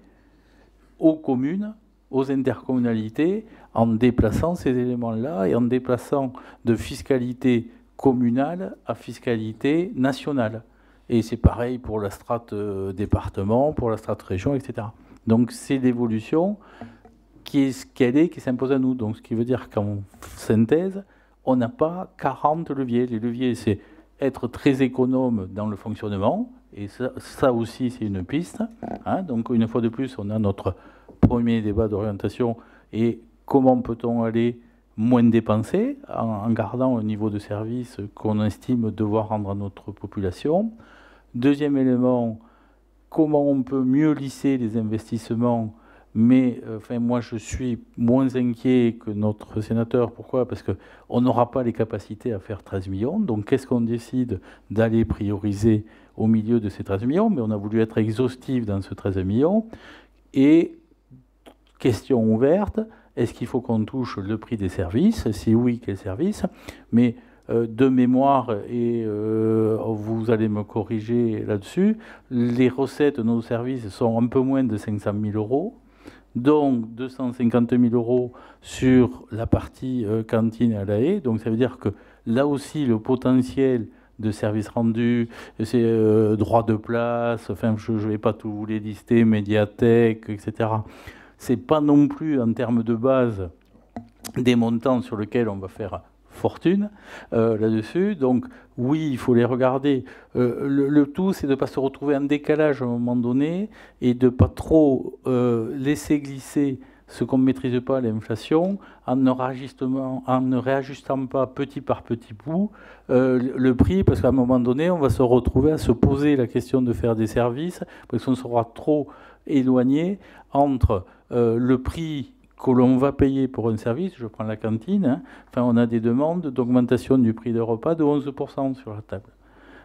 Speaker 1: aux communes, aux intercommunalités, en déplaçant ces éléments-là et en déplaçant de fiscalité communale à fiscalité nationale. Et c'est pareil pour la strate département, pour la strate région, etc. Donc c'est l'évolution qui est ce qu'elle est, qui s'impose à nous. Donc ce qui veut dire qu'en synthèse, on n'a pas 40 leviers. Les leviers, c'est être très économe dans le fonctionnement, et ça aussi c'est une piste. Hein. Donc une fois de plus, on a notre premier débat d'orientation, et comment peut-on aller moins dépenser en gardant un niveau de service qu'on estime devoir rendre à notre population. Deuxième élément, comment on peut mieux lisser les investissements. Mais moi, je suis moins inquiet que notre sénateur. Pourquoi? Parce qu'on n'aura pas les capacités à faire 13 millions. Donc, qu'est-ce qu'on décide d'aller prioriser au milieu de ces 13 millions? Mais on a voulu être exhaustif dans ce 13 millions. Et, question ouverte, est-ce qu'il faut qu'on touche le prix des services? Si oui, quel service? Mais de mémoire, et vous allez me corriger là-dessus, les recettes de nos services sont un peu moins de 500 000 €. Donc 250 000 € sur la partie cantine à la haie. Donc ça veut dire que là aussi, le potentiel de services rendus, c'est droit de place, enfin je ne vais pas tout vous les lister, médiathèque, etc. C'est pas non plus en termes de base des montants sur lesquels on va faire fortune là-dessus. Donc oui, il faut les regarder. Le tout, c'est de ne pas se retrouver en décalage à un moment donné et de ne pas trop laisser glisser ce qu'on ne maîtrise pas, l'inflation, en ne réajustant pas petit par petit bout le prix, parce qu'à un moment donné, on va se retrouver à se poser la question de faire des services, parce qu'on sera trop éloigné entre le prix que l'on va payer pour un service, je prends la cantine, hein, enfin, on a des demandes d'augmentation du prix de repas de 11% sur la table.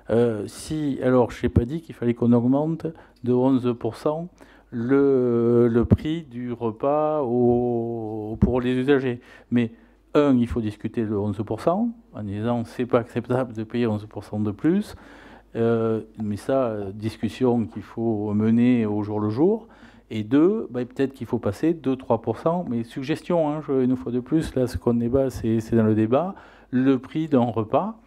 Speaker 1: Alors, je n'ai pas dit qu'il fallait qu'on augmente de 11% le prix du repas pour les usagers. Mais, il faut discuter de 11% en disant c'est pas acceptable de payer 11% de plus. Mais ça, discussion qu'il faut mener au jour le jour. Et deux, peut-être qu'il faut passer 2-3%. Mais suggestion, hein, une fois de plus, là, ce qu'on débat, c'est dans le débat, le prix d'un repas,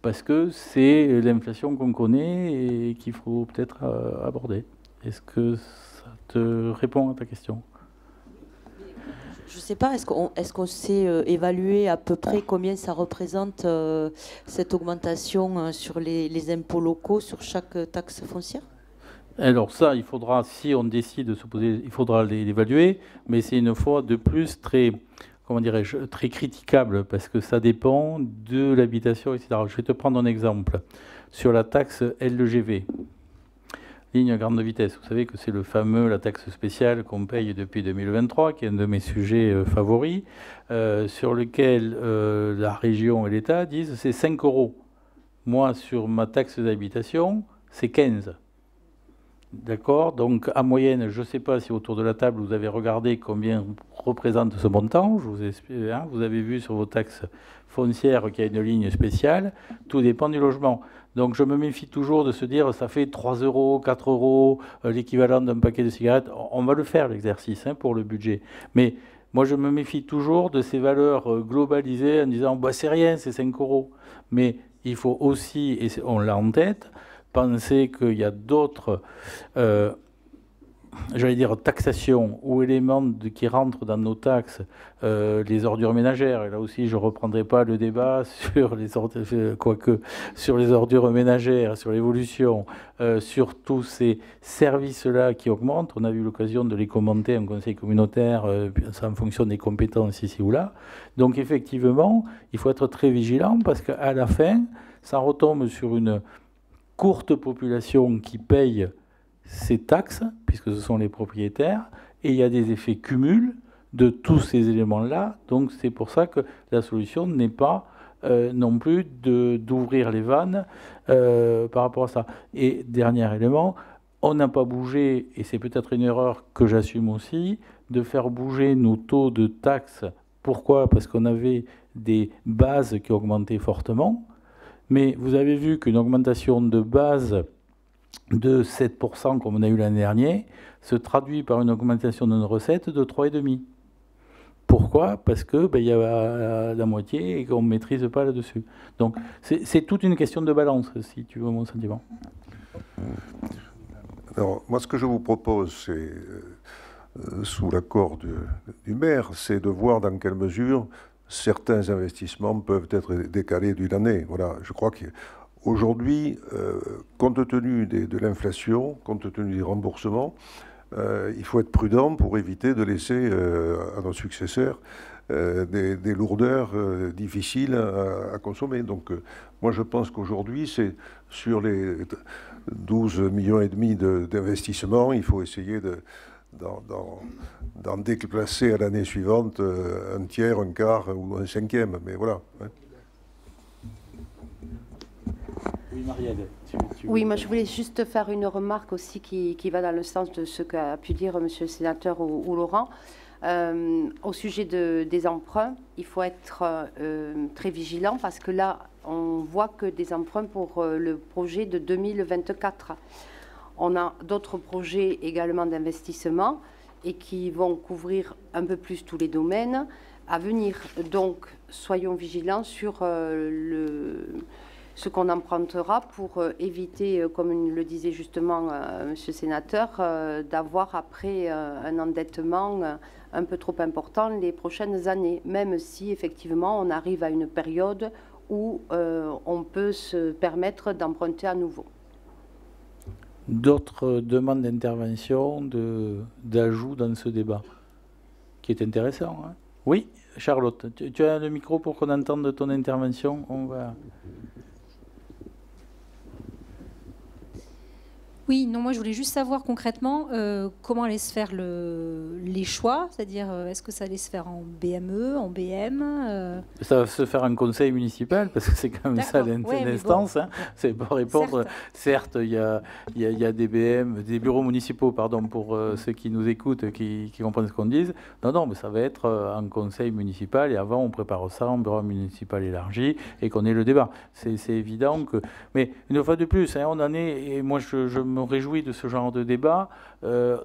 Speaker 1: parce que c'est l'inflation qu'on connaît et qu'il faut peut-être aborder. Est-ce que ça te répond à ta question ?
Speaker 6: Je ne sais pas, est-ce qu'on sait évaluer à peu près combien ça représente cette augmentation sur les impôts locaux sur chaque taxe foncière ?
Speaker 1: Alors ça, il faudra, si on décide de se poser, il faudra l'évaluer, mais c'est une fois de plus très, comment dirais-je, très critiquable, parce que ça dépend de l'habitation, etc. Je vais te prendre un exemple. Sur la taxe LGV, ligne à grande vitesse, vous savez que c'est la taxe spéciale qu'on paye depuis 2023, qui est un de mes sujets favoris, sur lequel la région et l'État disent c'est 5 €. Moi, sur ma taxe d'habitation, c'est 15. D'accord, donc en moyenne, je ne sais pas si autour de la table vous avez regardé combien représente ce montant. Je vous explique, hein, vous avez vu sur vos taxes foncières qu'il y a une ligne spéciale. Tout dépend du logement. Donc je me méfie toujours de se dire ça fait 3 €, 4 €, l'équivalent d'un paquet de cigarettes. On va le faire l'exercice hein, pour le budget. Mais moi je me méfie toujours de ces valeurs globalisées en disant bah, c'est rien, c'est 5 €. Mais il faut aussi, et on l'a en tête, penser qu'il y a d'autres, j'allais dire, taxations ou éléments qui rentrent dans nos taxes, les ordures ménagères. Et là aussi, je ne reprendrai pas le débat sur les ordures ménagères, sur l'évolution, sur tous ces services-là qui augmentent. On a eu l'occasion de les commenter en conseil communautaire, ça en fonction des compétences ici ou là. Donc effectivement, il faut être très vigilant parce qu'à la fin, ça retombe sur une courte population qui paye ces taxes, puisque ce sont les propriétaires, et il y a des effets cumul de tous ces éléments-là. Donc c'est pour ça que la solution n'est pas non plus d'ouvrir les vannes par rapport à ça. Et dernier élément, on n'a pas bougé, et c'est peut-être une erreur que j'assume aussi, de faire bouger nos taux de taxes. Pourquoi ? Parce qu'on avait des bases qui augmentaient fortement. Mais vous avez vu qu'une augmentation de base de 7%, comme on a eu l'année dernière, se traduit par une augmentation de nos recettes de 3,5%. Pourquoi ? Parce que il y a la moitié et qu'on ne maîtrise pas là-dessus. Donc c'est toute une question de balance, si tu veux mon sentiment.
Speaker 5: Alors, moi, ce que je vous propose, c'est, sous l'accord du maire, c'est de voir dans quelle mesure certains investissements peuvent être décalés d'une année. Voilà, je crois qu'aujourd'hui, compte tenu de l'inflation, compte tenu des remboursements, il faut être prudent pour éviter de laisser à nos successeurs des lourdeurs difficiles à consommer. Donc, moi, je pense qu'aujourd'hui, c'est sur les 12,5 millions d'investissements, il faut essayer d'en déplacer à l'année suivante un tiers, un quart ou un cinquième, mais voilà. Hein.
Speaker 1: Oui, Marielle.
Speaker 7: Oui, moi je voulais juste faire une remarque aussi qui va dans le sens de ce qu'a pu dire Monsieur le Sénateur ou Laurent. Au sujet des emprunts, il faut être très vigilant parce que là, on voit que des emprunts pour le projet de 2024. On a d'autres projets également d'investissement et qui vont couvrir un peu plus tous les domaines à venir. Donc, soyons vigilants sur ce qu'on empruntera pour éviter, comme le disait justement Monsieur le Sénateur, d'avoir après un endettement un peu trop important les prochaines années, même si effectivement on arrive à une période où on peut se permettre d'emprunter à nouveau.
Speaker 1: D'autres demandes d'intervention, d'ajout dans ce débat ? qui est intéressant. Hein. Oui, Charlotte, tu as le micro pour qu'on entende ton intervention. On va...
Speaker 8: Oui, non, moi je voulais juste savoir concrètement comment allaient se faire les choix, c'est-à-dire est-ce que ça allait se faire en BME, en BM
Speaker 1: Ça va se faire en conseil municipal, parce que c'est quand même ça l'instance. Bon. Hein. C'est pour répondre. Certes, il y a des BM, des bureaux municipaux, pardon, pour ceux qui nous écoutent, qui comprennent ce qu'on dit. Non, mais ça va être en conseil municipal, et avant on prépare ça en bureau municipal élargi, et qu'on ait le débat. C'est évident que... Mais une fois de plus, hein, on en est, et moi je me réjouis de ce genre de débat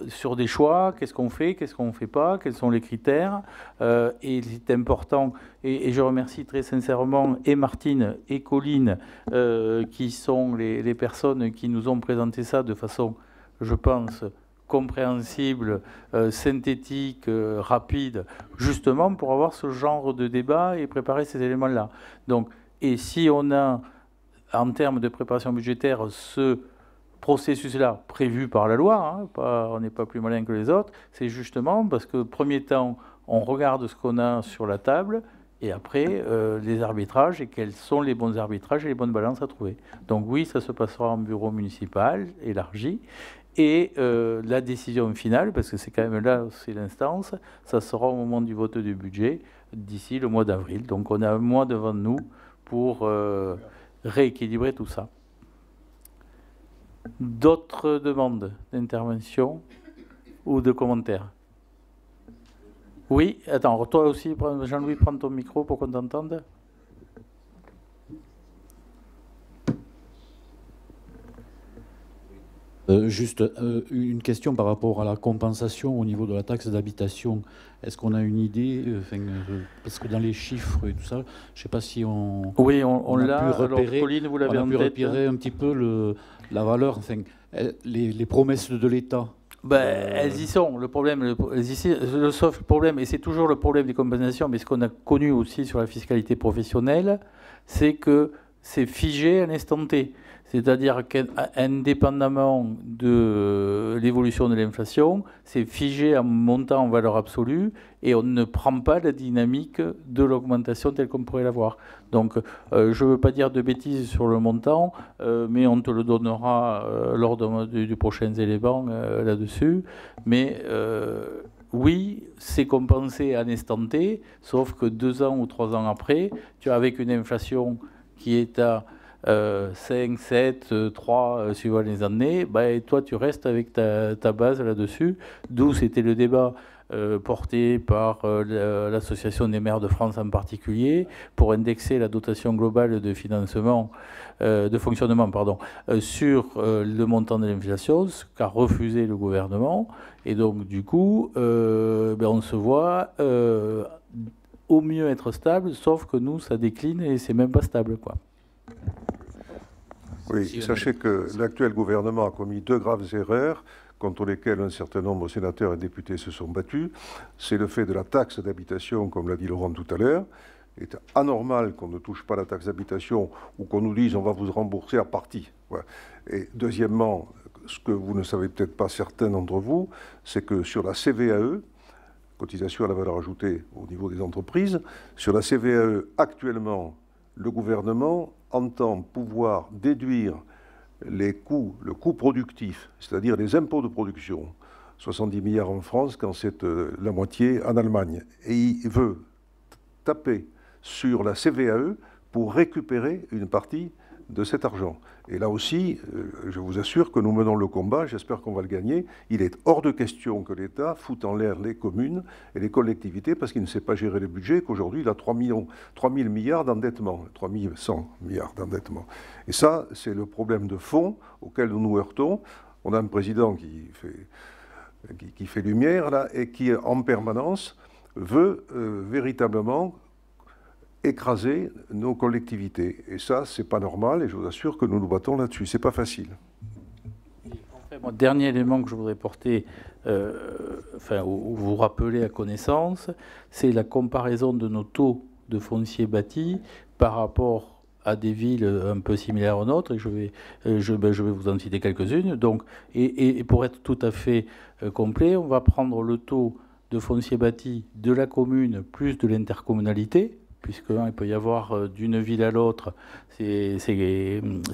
Speaker 1: sur des choix, qu'est-ce qu'on fait pas, quels sont les critères, et c'est important, et je remercie très sincèrement et Martine et Colline, qui sont les personnes qui nous ont présenté ça de façon, je pense, compréhensible, synthétique, rapide, justement pour avoir ce genre de débat et préparer ces éléments-là. Donc, et si on a, en termes de préparation budgétaire, ce processus-là prévu par la loi, hein, on n'est pas plus malin que les autres, c'est justement parce que, premier temps, on regarde ce qu'on a sur la table, et après, les arbitrages, et quels sont les bons arbitrages et les bonnes balances à trouver. Donc oui, ça se passera en bureau municipal, élargi, et la décision finale, parce que c'est quand même là, c'est l'instance, ça sera au moment du vote du budget, d'ici le mois d'avril. Donc on a un mois devant nous pour rééquilibrer tout ça. D'autres demandes d'intervention ou de commentaires? Oui, attends, toi aussi, Jean-Louis, prends ton micro pour qu'on t'entende.
Speaker 9: Juste une question par rapport à la compensation au niveau de la taxe d'habitation. Est-ce qu'on a une idée, parce que dans les chiffres et tout ça, je ne sais pas si on...
Speaker 1: Oui, on l'a. Alors, Pauline, vous l'avez en tête.
Speaker 9: On a pu repérer un petit peu la valeur, enfin, les promesses de l'État.
Speaker 1: Elles y sont. Le problème, le sauf problème, et c'est toujours le problème des compensations, mais ce qu'on a connu aussi sur la fiscalité professionnelle, c'est que c'est figé à l'instant T. C'est-à-dire qu'indépendamment de l'évolution de l'inflation, c'est figé en montant en valeur absolue et on ne prend pas la dynamique de l'augmentation telle qu'on pourrait l'avoir. Donc, je ne veux pas dire de bêtises sur le montant, mais on te le donnera lors du prochain élément là-dessus. Mais oui, c'est compensé à l'instant T, sauf que 2 ans ou 3 ans après, tu as avec une inflation qui est à 5, 7, 3, suivant les années, et toi tu restes avec ta base là-dessus, d'où c'était le débat porté par l'Association des maires de France en particulier, pour indexer la dotation globale de financement, de fonctionnement, sur le montant de l'inflation, ce qu'a refusé le gouvernement, et donc du coup, on se voit au mieux être stable, sauf que nous, ça décline et c'est même pas stable, quoi.
Speaker 5: Oui, sachez que l'actuel gouvernement a commis 2 graves erreurs contre lesquelles un certain nombre de sénateurs et députés se sont battus. C'est le fait de la taxe d'habitation, comme l'a dit Laurent tout à l'heure. Il est anormal qu'on ne touche pas la taxe d'habitation ou qu'on nous dise on va vous rembourser à partie. Ouais. Et deuxièmement, ce que vous ne savez peut-être pas certains d'entre vous, c'est que sur la CVAE, cotisation à la valeur ajoutée au niveau des entreprises, sur la CVAE actuellement, le gouvernement entend pouvoir déduire les coûts, le coût productif, c'est-à-dire les impôts de production, 70 milliards en France quand c'est la moitié en Allemagne. Et il veut taper sur la CVAE pour récupérer une partie de cet argent. Et là aussi, je vous assure que nous menons le combat, j'espère qu'on va le gagner. Il est hors de question que l'État foute en l'air les communes et les collectivités parce qu'il ne sait pas gérer les budgets, qu'aujourd'hui il a 3 000 milliards d'endettement, 3 100 milliards d'endettement. Et ça, c'est le problème de fond auquel nous nous heurtons. On a un président qui fait lumière là et qui, en permanence, veut véritablement écraser nos collectivités. Et ça, c'est pas normal, et je vous assure que nous nous battons là-dessus. C'est pas facile.
Speaker 1: Mon dernier élément que je voudrais porter, ou vous rappeler à connaissance, c'est la comparaison de nos taux de foncier bâti par rapport à des villes un peu similaires aux nôtres, et je vais vous en citer quelques-unes. Donc, et pour être tout à fait complet, on va prendre le taux de foncier bâti de la commune plus de l'intercommunalité, puisqu'il peut y avoir d'une ville à l'autre ces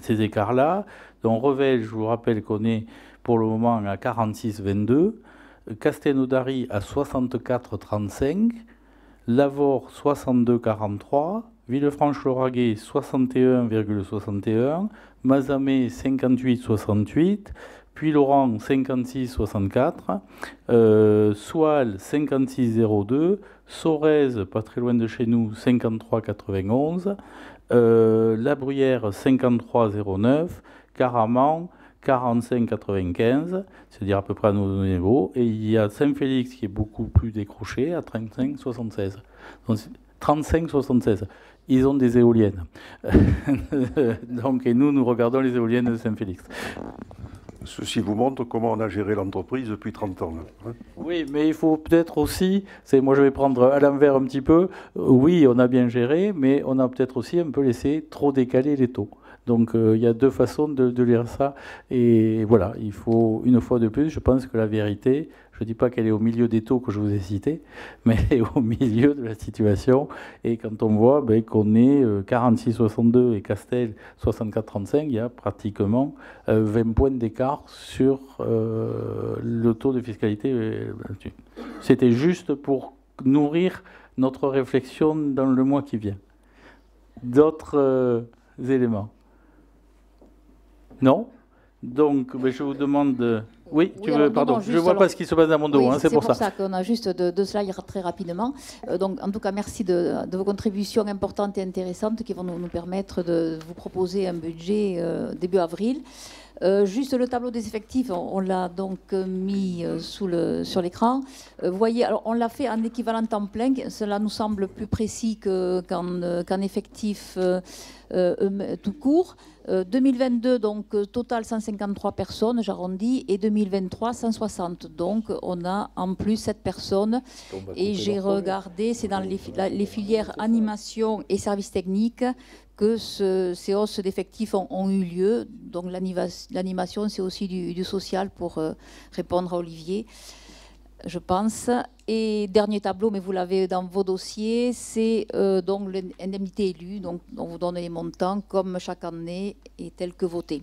Speaker 1: écarts-là. Donc Revel, je vous rappelle qu'on est pour le moment à 46,22, Castelnaudary à 64,35, Lavore 62,43, Villefranche-Lauragais 61,61, Mazamet 58,68, Puylaurens 56,64, Soual 56,02, Sorèze, pas très loin de chez nous, 53,91, La Bruyère 53,09, Caraman 45,95, c'est-à-dire à peu près à nos niveaux, et il y a Saint-Félix qui est beaucoup plus décroché à 35,76. Donc 35,76. Ils ont des éoliennes. Donc, et nous regardons les éoliennes de Saint-Félix.
Speaker 5: Ceci vous montre comment on a géré l'entreprise depuis 30 ans. Là.
Speaker 1: Oui, mais il faut peut-être aussi, moi je vais prendre à l'envers un petit peu, oui, on a bien géré, mais on a peut-être aussi un peu laissé trop décaler les taux. Donc il y a deux façons de lire ça. Et voilà, il faut, une fois de plus, je pense que la vérité, je ne dis pas qu'elle est au milieu des taux que je vous ai cités, mais elle est au milieu de la situation. Et quand on voit qu'on est 46,62 et Castel 64,35, il y a pratiquement 20 points d'écart sur le taux de fiscalité là-dessus. C'était juste pour nourrir notre réflexion dans le mois qui vient. D'autres éléments? Non? Donc, je vous demande... Oui, tu veux, pardon, je ne vois pas ce qui se passe dans mon dos,
Speaker 3: oui,
Speaker 1: c'est pour ça.
Speaker 3: C'est pour ça qu'on a juste deux slides très rapidement. Donc, en tout cas, merci de vos contributions importantes et intéressantes qui vont nous permettre de vous proposer un budget début avril. Juste le tableau des effectifs, on l'a donc mis sur l'écran. Vous voyez, alors on l'a fait en équivalent temps plein. Cela nous semble plus précis qu'en effectif tout court. 2022, donc total 153 personnes, j'arrondis, et 2023, 160. Donc on a en plus 7 personnes. Et j'ai regardé, c'est dans les filières animation et services techniques que ces hausses d'effectifs ont eu lieu. Donc l'animation, c'est aussi du social pour répondre à Olivier, je pense. Et dernier tableau, mais vous l'avez dans vos dossiers, c'est donc l'indemnité élue, donc on vous donne les montants comme chaque année et tel que voté.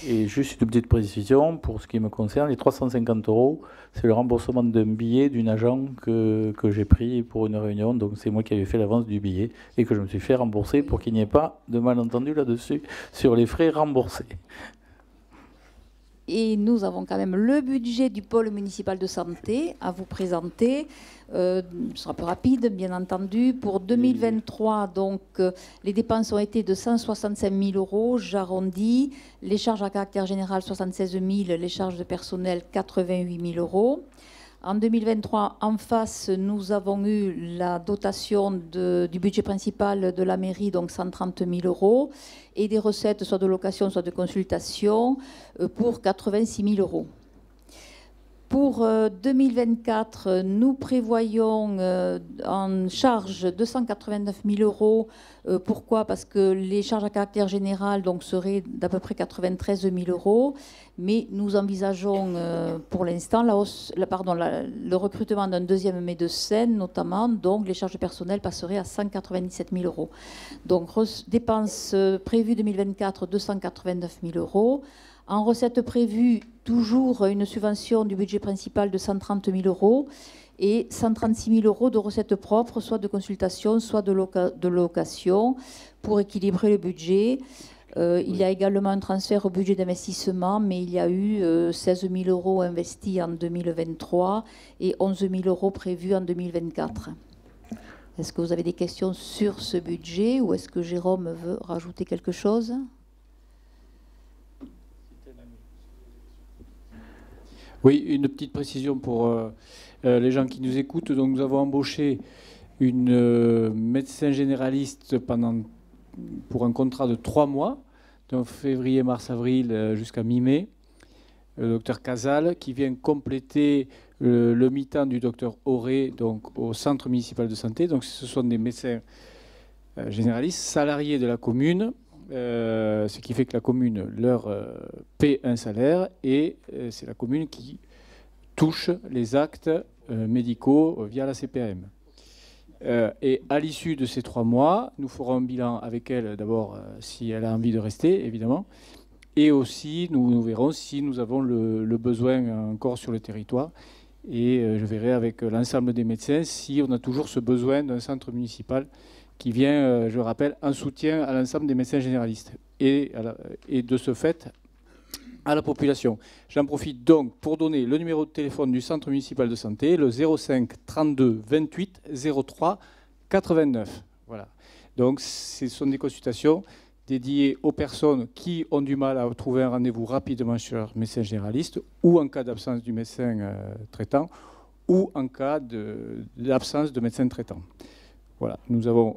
Speaker 1: Et juste une petite précision, pour ce qui me concerne, les 350 €, c'est le remboursement d'un billet d'une agent que j'ai pris pour une réunion. Donc c'est moi qui avais fait l'avance du billet et que je me suis fait rembourser pour qu'il n'y ait pas de malentendu là-dessus sur les frais remboursés.
Speaker 3: Et nous avons quand même le budget du pôle municipal de santé à vous présenter. Ce sera plus rapide, bien entendu. Pour 2023, donc, les dépenses ont été de 165 000 €, j'arrondis. Les charges à caractère général, 76 000, les charges de personnel, 88 000 €. En 2023, en face, nous avons eu la dotation du budget principal de la mairie, donc 130 000 €, et des recettes soit de location, soit de consultation, pour 86 000 €. Pour 2024, nous prévoyons en charge 289 000 €. Pourquoi? Parce que les charges à caractère général donc, seraient d'à peu près 93 000 €. Mais nous envisageons pour l'instant le recrutement d'un deuxième médecin, notamment. Donc les charges personnelles passeraient à 197 000 €. Donc dépenses prévues 2024, 289 000 €. En recettes prévues, toujours une subvention du budget principal de 130 000 € et 136 000 € de recettes propres, soit de consultation, soit de location, pour équilibrer le budget. Il y a également un transfert au budget d'investissement, mais il y a eu 16 000 € investis en 2023 et 11 000 € prévus en 2024. Est-ce que vous avez des questions sur ce budget ou est-ce que Jérôme veut rajouter quelque chose ?
Speaker 10: Oui, une petite précision pour les gens qui nous écoutent. Donc, nous avons embauché une médecin généraliste pour un contrat de 3 mois, donc février, mars, avril jusqu'à mi-mai, le docteur Casal, qui vient compléter le mi-temps du docteur Auré, donc au centre municipal de santé. Donc, ce sont des médecins généralistes salariés de la commune. Ce qui fait que la commune leur paie un salaire et c'est la commune qui touchent les actes médicaux via la CPAM. Et à l'issue de ces 3 mois, nous ferons un bilan avec elle, d'abord si elle a envie de rester, évidemment, et aussi nous verrons si nous avons le besoin encore sur le territoire. Et je verrai avec l'ensemble des médecins si on a toujours ce besoin d'un centre municipal qui vient, je rappelle, en soutien à l'ensemble des médecins généralistes et de ce fait à la population. J'en profite donc pour donner le numéro de téléphone du centre municipal de santé, le 05 32 28 03 89. Voilà. Donc ce sont des consultations dédiées aux personnes qui ont du mal à trouver un rendez-vous rapidement chez leur médecin généraliste ou en cas d'absence du médecin traitant ou en cas d'absence de médecin traitant. Voilà, nous avons,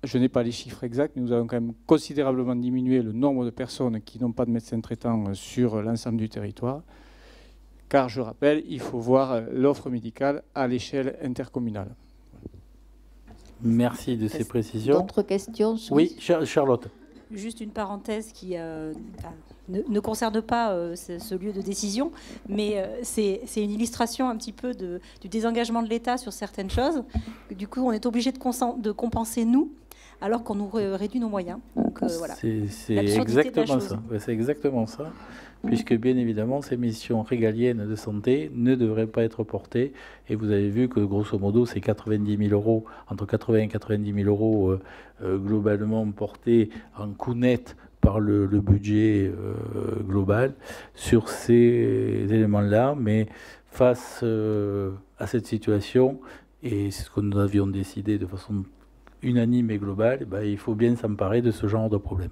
Speaker 10: je n'ai pas les chiffres exacts, mais nous avons quand même considérablement diminué le nombre de personnes qui n'ont pas de médecin traitant sur l'ensemble du territoire, car je rappelle, il faut voir l'offre médicale à l'échelle intercommunale.
Speaker 1: Merci de ces précisions.
Speaker 3: D'autres questions?
Speaker 1: Oui, Charlotte.
Speaker 8: Juste une parenthèse qui ne concerne pas ce lieu de décision, mais c'est une illustration un petit peu du désengagement de l'État sur certaines choses. Du coup, on est obligé de compenser, nous, alors qu'on nous réduit nos moyens. Donc, voilà.
Speaker 1: C'est exactement ça. C'est exactement ça, puisque bien évidemment, ces missions régaliennes de santé ne devraient pas être portées. Et vous avez vu que, grosso modo, c'est 90 000 euros, entre 80 et 90 000 euros globalement portés en coût net par le budget global sur ces éléments-là. Mais face à cette situation, et c'est ce que nous avions décidé de façon unanime et globale, il faut bien s'emparer de ce genre de problème.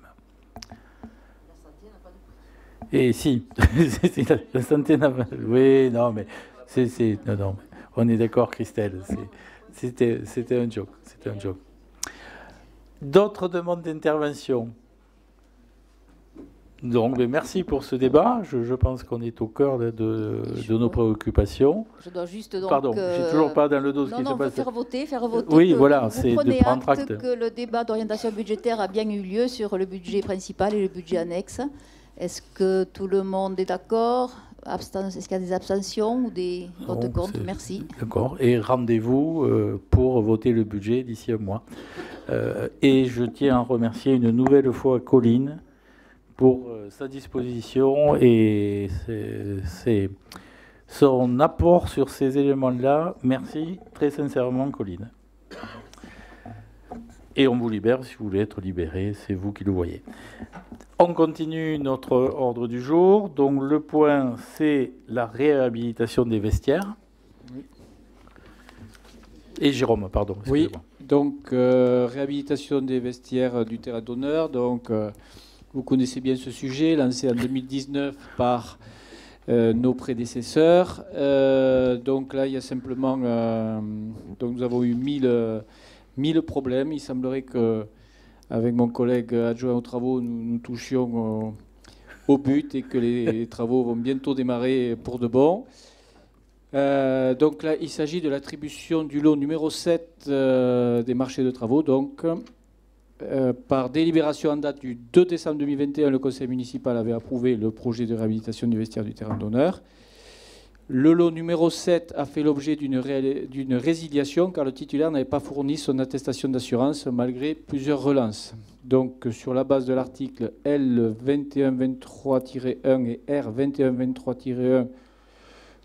Speaker 1: Et si, la santé n'a pas... Oui, non, mais non, on est d'accord, Christelle. C'était un joke. C'était un joke. D'autres demandes d'intervention? Donc, merci pour ce débat. Je pense qu'on est au cœur de nos préoccupations.
Speaker 3: Je dois juste donc...
Speaker 1: Pardon, je suis toujours pas dans le dos.
Speaker 3: Non, faire voter.
Speaker 1: Oui, voilà, c'est de prendre acte.
Speaker 3: Que le débat d'orientation budgétaire a bien eu lieu sur le budget principal et le budget annexe. Est-ce que tout le monde est d'accord? Est-ce qu'il y a des abstentions ou des votes contre? Merci.
Speaker 1: D'accord. Et rendez-vous pour voter le budget d'ici un mois. Et je tiens à remercier une nouvelle fois Colline pour sa disposition et son apport sur ces éléments-là. Merci très sincèrement, Colline. Et on vous libère si vous voulez être libéré, c'est vous qui le voyez. On continue notre ordre du jour. Donc le point, c'est la réhabilitation des vestiaires. Oui. Et Jérôme, pardon.
Speaker 10: Oui, donc réhabilitation des vestiaires du terrain d'honneur. Donc vous connaissez bien ce sujet, lancé en 2019 par nos prédécesseurs. Donc là, il y a simplement... donc nous avons eu 1000 problèmes. Il semblerait qu'avec mon collègue adjoint aux travaux, nous touchions au but et que les travaux vont bientôt démarrer pour de bon. Donc là, il s'agit de l'attribution du lot numéro 7 des marchés de travaux. Donc, par délibération en date du 2 décembre 2021, le conseil municipal avait approuvé le projet de réhabilitation du vestiaire du terrain d'honneur. Le lot numéro 7 a fait l'objet d'une résiliation car le titulaire n'avait pas fourni son attestation d'assurance malgré plusieurs relances. Donc sur la base de l'article L2123-1 et R2123-1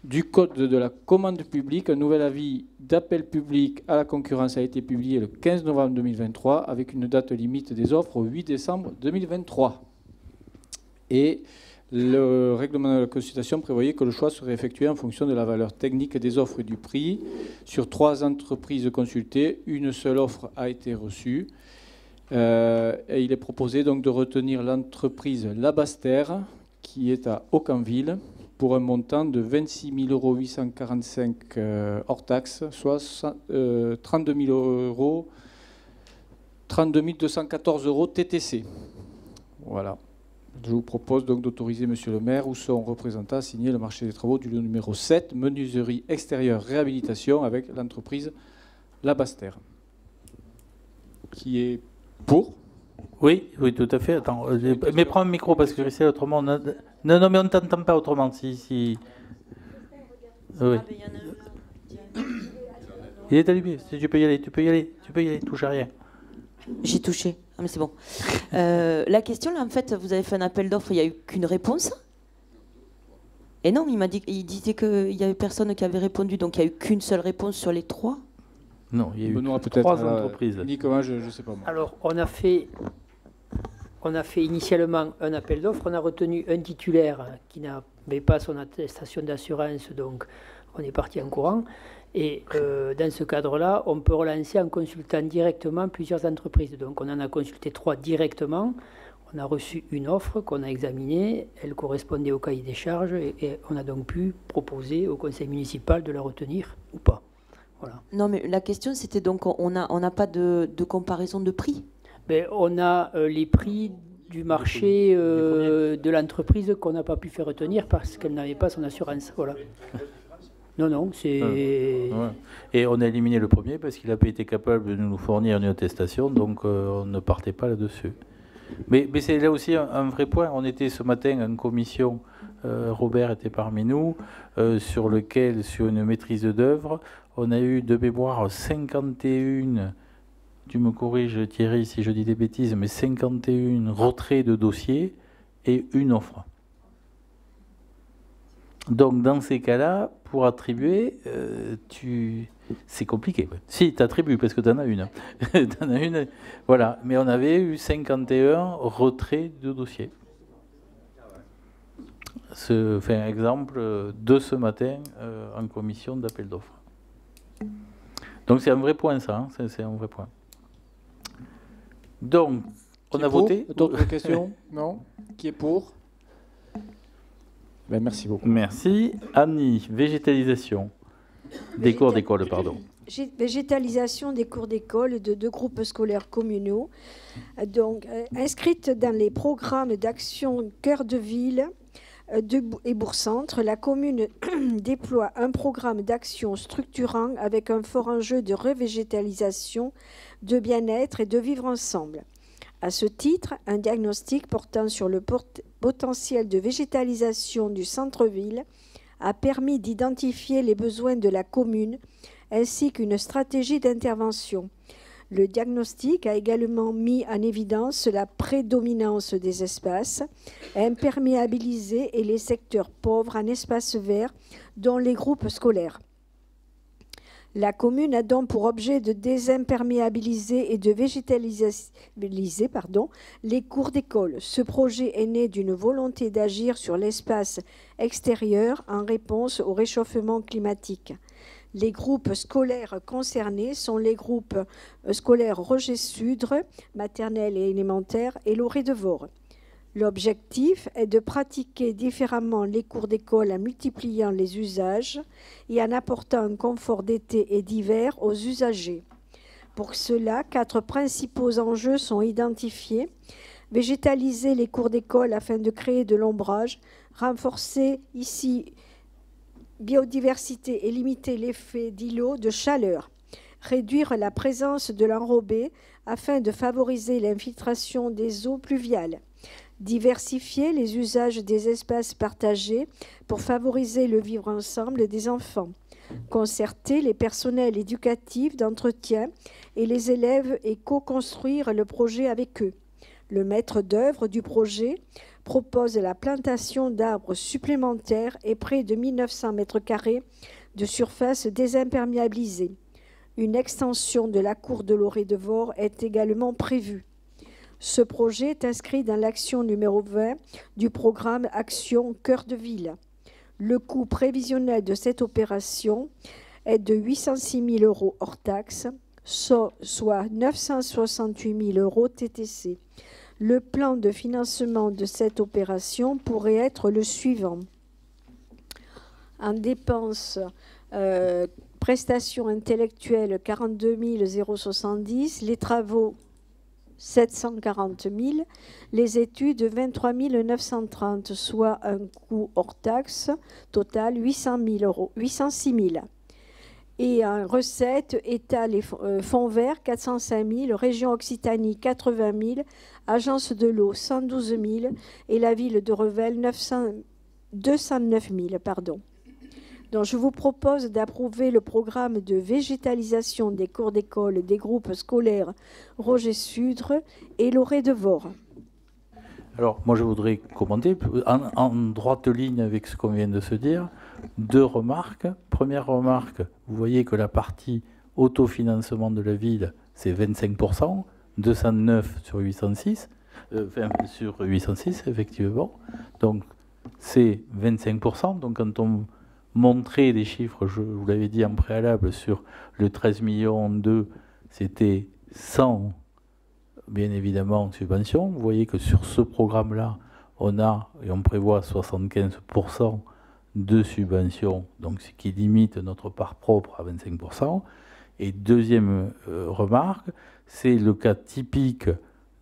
Speaker 10: du Code de la commande publique, un nouvel avis d'appel public à la concurrence a été publié le 15 novembre 2023 avec une date limite des offres au 8 décembre 2023. Et le règlement de la consultation prévoyait que le choix serait effectué en fonction de la valeur technique des offres et du prix. Sur 3 entreprises consultées, une seule offre a été reçue. Et il est proposé donc de retenir l'entreprise Labastère, qui est à Aucanville, pour un montant de 26 845 € hors taxe, soit 32 214 € TTC. Voilà. Je vous propose donc d'autoriser Monsieur le maire ou son représentant à signer le marché des travaux du lot numéro 7, menuiserie extérieure réhabilitation avec l'entreprise Labastère. Qui est pour?
Speaker 1: Oui, tout à fait. Attends, mais prends un micro parce que Christelle, autrement... Non, mais on ne t'entend pas autrement. Si... Oui. Il est allumé, tu peux y aller, touche à rien.
Speaker 6: J'ai touché. Ah, mais c'est bon. La question, là, en fait, vous avez fait un appel d'offres, il n'y a eu qu'une réponse. Et non, il disait qu'il n'y avait personne qui avait répondu, donc il n'y a eu qu'une seule réponse sur les 3.
Speaker 1: Non, il y a eu
Speaker 10: Benoît,
Speaker 1: 3 entreprises.
Speaker 10: Nicolas, je ne sais pas moi.
Speaker 11: Alors, on a fait initialement un appel d'offres, on a retenu un titulaire qui n'avait pas son attestation d'assurance, donc on est parti en courant. Et dans ce cadre-là, on peut relancer en consultant directement plusieurs entreprises. Donc on en a consulté 3 directement. On a reçu une offre qu'on a examinée, elle correspondait au cahier des charges et on a donc pu proposer au conseil municipal de la retenir ou pas. Voilà.
Speaker 6: Non, mais la question c'était donc on n'a pas de comparaison de prix.
Speaker 11: Mais on a les prix du marché de l'entreprise qu'on n'a pas pu faire retenir parce qu'elle n'avait pas son assurance. Voilà. Non, c'est...
Speaker 1: Ouais. Et on a éliminé le premier parce qu'il n'a pas été capable de nous fournir une attestation, donc on ne partait pas là-dessus. Mais c'est là aussi un vrai point. On était ce matin en commission, Robert était parmi nous, sur une maîtrise d'œuvre, on a eu de mémoire 51, tu me corriges Thierry si je dis des bêtises, mais 51 retraits de dossiers et une offre. Donc dans ces cas-là, pour attribuer, c'est compliqué. Si, tu attribues parce que tu en as une. T'en as une. Voilà. Mais on avait eu 51 retraits de dossiers. Exemple de ce matin en commission d'appel d'offres. Donc c'est un vrai point ça, hein, c'est un vrai point. Donc, on a voté.
Speaker 10: D'autres questions? Non? Qui est pour? Ben, merci beaucoup.
Speaker 1: Merci. Annie, végétalisation des cours d'école, pardon.
Speaker 12: Végétalisation des cours d'école de 2 groupes scolaires communaux. Donc, inscrite dans les programmes d'action Cœur de Ville et Bourg-Centre, la commune déploie un programme d'action structurant avec un fort enjeu de revégétalisation, de bien-être et de vivre ensemble. À ce titre, un diagnostic portant sur le potentiel de végétalisation du centre-ville a permis d'identifier les besoins de la commune ainsi qu'une stratégie d'intervention. Le diagnostic a également mis en évidence la prédominance des espaces imperméabilisés et les secteurs pauvres en espaces verts, dont les groupes scolaires. La commune a donc pour objet de désimperméabiliser et de végétaliser les cours d'école. Ce projet est né d'une volonté d'agir sur l'espace extérieur en réponse au réchauffement climatique. Les groupes scolaires concernés sont les groupes scolaires Roger-Sudre, maternelle et élémentaire, et Loré-de-Vore. L'objectif est de pratiquer différemment les cours d'école en multipliant les usages et en apportant un confort d'été et d'hiver aux usagers. Pour cela, 4 principaux enjeux sont identifiés. Végétaliser les cours d'école afin de créer de l'ombrage, renforcer ici biodiversité et limiter l'effet d'îlot de chaleur. Réduire la présence de l'enrobé afin de favoriser l'infiltration des eaux pluviales. Diversifier les usages des espaces partagés pour favoriser le vivre ensemble des enfants. Concerter les personnels éducatifs d'entretien et les élèves et co-construire le projet avec eux. Le maître d'œuvre du projet propose la plantation d'arbres supplémentaires et près de 1900 m² de surface désimperméabilisée. Une extension de la cour de Loré-de-Vore est également prévue. Ce projet est inscrit dans l'action numéro 20 du programme Action Cœur de Ville. Le coût prévisionnel de cette opération est de 806 000 € hors taxes, soit 968 000 € TTC. Le plan de financement de cette opération pourrait être le suivant. En dépenses, prestations intellectuelles 42 070, les travaux 740 000, les études 23 930, soit un coût hors taxe total 806 000. Et en recettes, État, les fonds verts 405 000, région Occitanie 80 000, agence de l'eau 112 000 et la ville de Revel 209 000. Donc, je vous propose d'approuver le programme de végétalisation des cours d'école des groupes scolaires Roger Sudre et Loré de Vore.
Speaker 1: Alors, moi, je voudrais commenter en droite ligne avec ce qu'on vient de se dire. 2 remarques. Première remarque, vous voyez que la partie autofinancement de la ville, c'est 25%, 209 sur 806, sur 806, effectivement. Donc, c'est 25%. Donc, quand on montrait des chiffres, je vous l'avais dit en préalable, sur le 13 millions 2, c'était 100, bien évidemment, subventions. Vous voyez que sur ce programme-là, on a, et on prévoit 75% de subventions, donc ce qui limite notre part propre à 25%. Et deuxième remarque, c'est le cas typique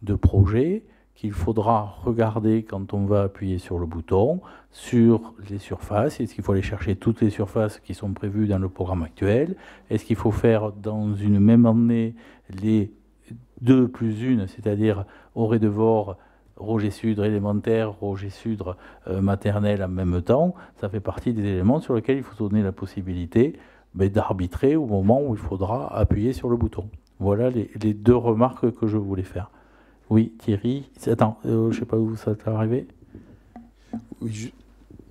Speaker 1: de projet qu'il faudra regarder quand on va appuyer sur le bouton, sur les surfaces. Est-ce qu'il faut aller chercher toutes les surfaces qui sont prévues dans le programme actuel? Est-ce qu'il faut faire dans une même année les 2 plus 1, c'est-à-dire Oré de Vore, Roger Sudre élémentaire, Roger Sudre maternelle en même temps? Ça fait partie des éléments sur lesquels il faut donner la possibilité d'arbitrer au moment où il faudra appuyer sur le bouton. Voilà les 2 remarques que je voulais faire. Oui, Thierry. Attends, je ne sais pas où ça t'est arrivé.
Speaker 13: Oui,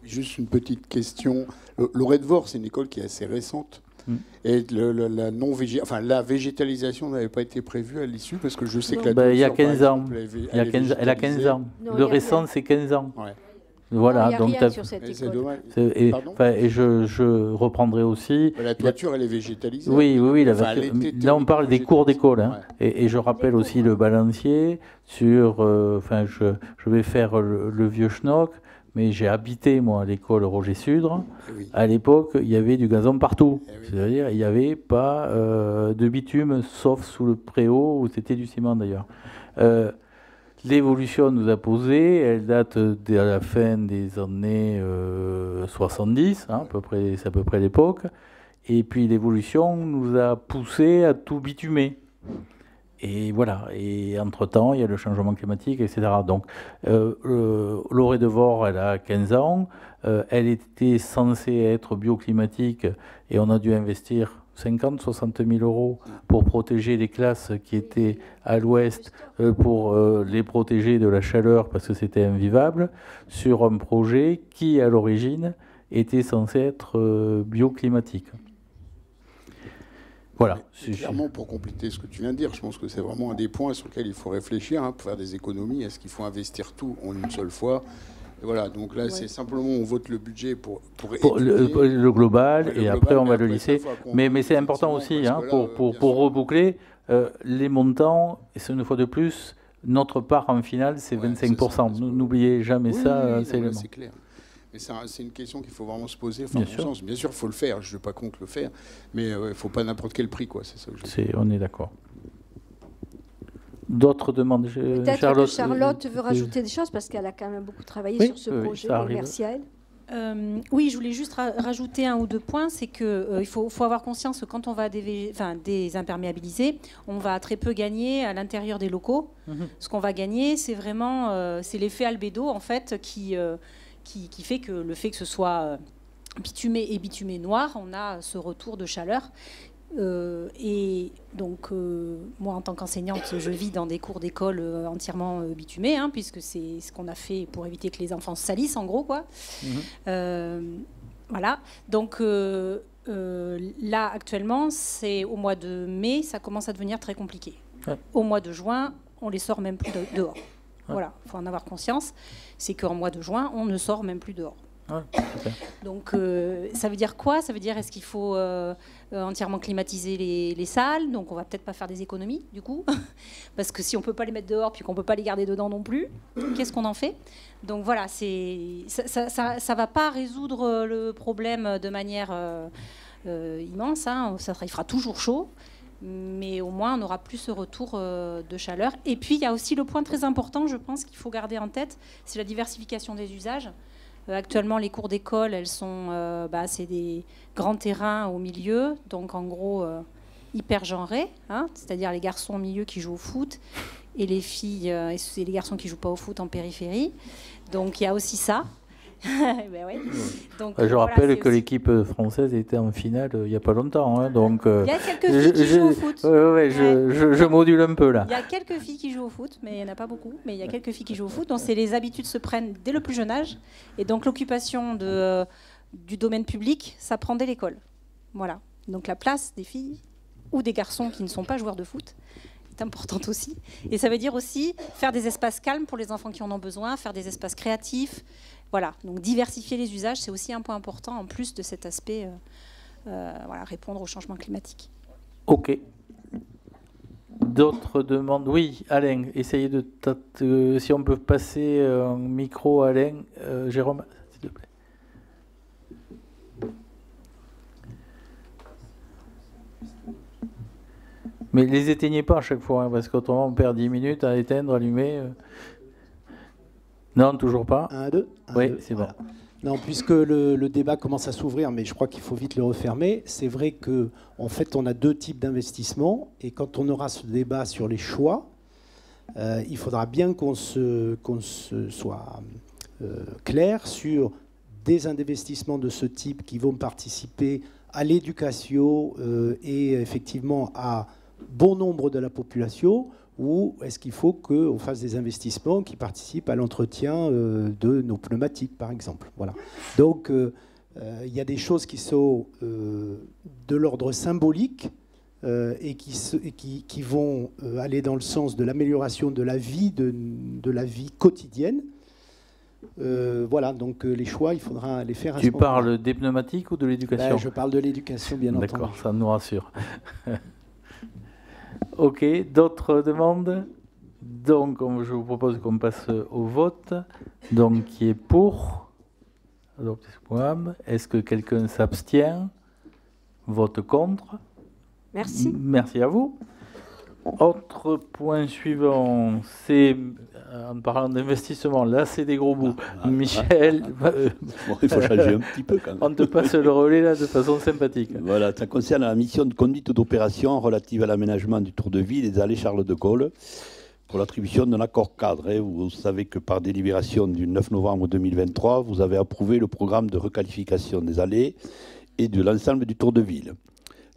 Speaker 13: juste une petite question. Loré de Vore, c'est une école qui est assez récente. Et la végétalisation n'avait pas été prévue à l'issue, parce que je sais que
Speaker 1: il y a 15 ans. Elle a 15 ans. Le récent, c'est 15 ans. Ouais. Voilà,
Speaker 12: il n'y a rien sur cette école.
Speaker 13: C'est dommage.
Speaker 1: Et je reprendrai aussi...
Speaker 13: La toiture, elle est végétalisée.
Speaker 1: Oui. Là, on parle des cours d'école. Hein. Ouais. Et je rappelle aussi le balancier sur... je vais faire le vieux schnock, mais j'ai habité, moi, à l'école Roger Sudre. Oui. À l'époque, il y avait du gazon partout. Oui. C'est-à-dire, il n'y avait pas de bitume, sauf sous le préau, où c'était du ciment, d'ailleurs. L'évolution nous a posé, elle date de la fin des années 70, hein, c'est à peu près l'époque. Et puis l'évolution nous a poussé à tout bitumer. Et voilà, et entre-temps, il y a le changement climatique, etc. Donc, Loré de Vore, elle a 15 ans, elle était censée être bioclimatique, et on a dû investir 50 60 000 euros pour protéger les classes qui étaient à l'ouest, pour les protéger de la chaleur, parce que c'était invivable, sur un projet qui, à l'origine, était censé être bioclimatique. Voilà.
Speaker 13: Clairement, pour compléter ce que tu viens de dire, je pense que c'est vraiment un des points sur lesquels il faut réfléchir, hein, pour faire des économies. Est-ce qu'il faut investir tout en une seule fois? Et voilà, donc là, c'est simplement, on vote le budget pour
Speaker 1: le global, et après, on va le lisser. Mais c'est important aussi, hein, pour reboucler, les montants, et c'est une fois de plus, notre part en finale, c'est 25%. N'oubliez jamais ça,
Speaker 13: c'est clair. Mais c'est une question qu'il faut vraiment se poser. Enfin, bien sûr, il faut le faire. Je ne suis pas contre le faire, mais il ne faut pas n'importe quel prix, quoi. C'est ça que je
Speaker 1: on est d'accord. D'autres demandes?
Speaker 12: Peut-être que Charlotte veut rajouter des choses, parce qu'elle a quand même beaucoup travaillé sur ce projet. Merci à elle.
Speaker 8: Oui, je voulais juste rajouter 1 ou 2 points. C'est qu'il faut avoir conscience que quand on va désimperméabiliser, on va très peu gagner à l'intérieur des locaux. Ce qu'on va gagner, c'est vraiment c'est l'effet albédo, en fait, qui fait que le fait que ce soit bitumé et bitumé noir, on a ce retour de chaleur. Et donc, moi, en tant qu'enseignante, je vis dans des cours d'école entièrement bitumés, hein, puisque c'est ce qu'on a fait pour éviter que les enfants se salissent, en gros, quoi. Voilà. Donc, là, actuellement, c'est au mois de mai, ça commence à devenir très compliqué. Ouais. Au mois de juin, on les sort même plus dehors. Ouais. Voilà, il faut en avoir conscience. C'est qu'en mois de juin, on ne sort même plus dehors. Ouais, donc, ça veut dire quoi? Ça veut dire, est-ce qu'il faut entièrement climatiser les salles? Donc, on va peut-être pas faire des économies, du coup. Parce que si on peut pas les mettre dehors, puis qu'on peut pas les garder dedans non plus, qu'est-ce qu'on en fait? Donc, voilà, ça va pas résoudre le problème de manière immense. Hein. Il fera toujours chaud. Mais au moins, on n'aura plus ce retour de chaleur. Et puis, il y a aussi le point très important, je pense, qu'il faut garder en tête, c'est la diversification des usages. Actuellement, les cours d'école, elles sont, c'est des grands terrains au milieu, donc en gros hyper genrés, hein, c'est-à-dire les garçons au milieu qui jouent au foot et les filles et les garçons qui jouent pas au foot en périphérie. Donc il y a aussi ça. Ben oui. Donc,
Speaker 1: je
Speaker 8: voilà,
Speaker 1: rappelle que
Speaker 8: aussi...
Speaker 1: l'équipe française était en finale il n'y a pas longtemps. Hein, donc,
Speaker 8: il y a quelques filles qui jouent au foot.
Speaker 1: Je module un peu là.
Speaker 8: Il y a quelques filles qui jouent au foot, mais il n'y en a pas beaucoup. Mais il y a quelques filles qui jouent au foot. Donc les habitudes se prennent dès le plus jeune âge. Et donc l'occupation du domaine public, ça prend dès l'école. Voilà. Donc la place des filles ou des garçons qui ne sont pas joueurs de foot est importante aussi. Et ça veut dire aussi faire des espaces calmes pour les enfants qui en ont besoin, faire des espaces créatifs. Voilà, donc diversifier les usages, c'est aussi un point important en plus de cet aspect, voilà, répondre au changement climatique.
Speaker 1: Ok. D'autres demandes? Oui, Alain, essayez de... si on peut passer un micro à Alain. Jérôme, s'il te plaît. Mais les éteignez pas à chaque fois, hein, parce qu'autrement on perd 10 minutes à éteindre, allumer. Non, toujours pas.
Speaker 14: 1, 2.
Speaker 1: Oui, c'est bon.
Speaker 14: Non, puisque le débat commence à s'ouvrir, mais je crois qu'il faut vite le refermer. C'est vrai que, en fait, on a deux types d'investissements, et quand on aura ce débat sur les choix, il faudra bien qu'on se soit clair sur des investissements de ce type qui vont participer à l'éducation et effectivement à bon nombre de la population, ou est-ce qu'il faut qu'on fasse des investissements qui participent à l'entretien de nos pneumatiques, par exemple. Voilà. Donc, il y a des choses qui sont de l'ordre symbolique et qui vont aller dans le sens de l'amélioration de la vie, de la vie quotidienne. Voilà, donc les choix, il faudra les faire à ce moment-là.
Speaker 1: Tu parles des pneumatiques ou de l'éducation?
Speaker 14: Je parle de l'éducation, bien entendu.
Speaker 1: D'accord, ça nous rassure. Ok, d'autres demandes? Donc, je vous propose qu'on passe au vote. Donc, qui est pour adopter ce programme? Est-ce que quelqu'un s'abstient? Vote contre?
Speaker 12: Merci.
Speaker 1: Merci à vous. Autre point suivant, c'est, en parlant d'investissement, là c'est des gros bouts. Michel,
Speaker 2: bon, il faut changer un petit peu quand même.
Speaker 1: On te passe le relais là de façon sympathique.
Speaker 2: Voilà, ça concerne la mission de conduite d'opération relative à l'aménagement du Tour de Ville et des allées Charles de Gaulle pour l'attribution d'un accord cadre. Vous savez que par délibération du 9 novembre 2023, vous avez approuvé le programme de requalification des allées et de l'ensemble du Tour de Ville.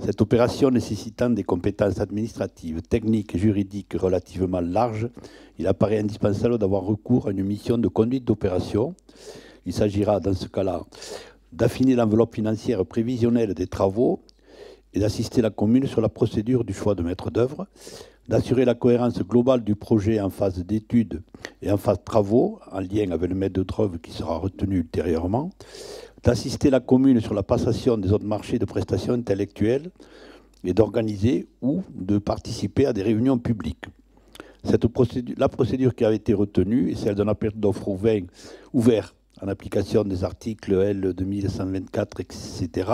Speaker 2: Cette opération nécessitant des compétences administratives, techniques et juridiques relativement larges, il apparaît indispensable d'avoir recours à une mission de conduite d'opération. Il s'agira dans ce cas-là d'affiner l'enveloppe financière prévisionnelle des travaux et d'assister la commune sur la procédure du choix de maître d'œuvre, d'assurer la cohérence globale du projet en phase d'études et en phase travaux, en lien avec le maître d'œuvre qui sera retenu ultérieurement, d'assister la commune sur la passation des autres marchés de prestations intellectuelles et d'organiser ou de participer à des réunions publiques. La procédure qui a été retenue est celle d'un appel d'offres ouvert en application des articles L 2124, etc.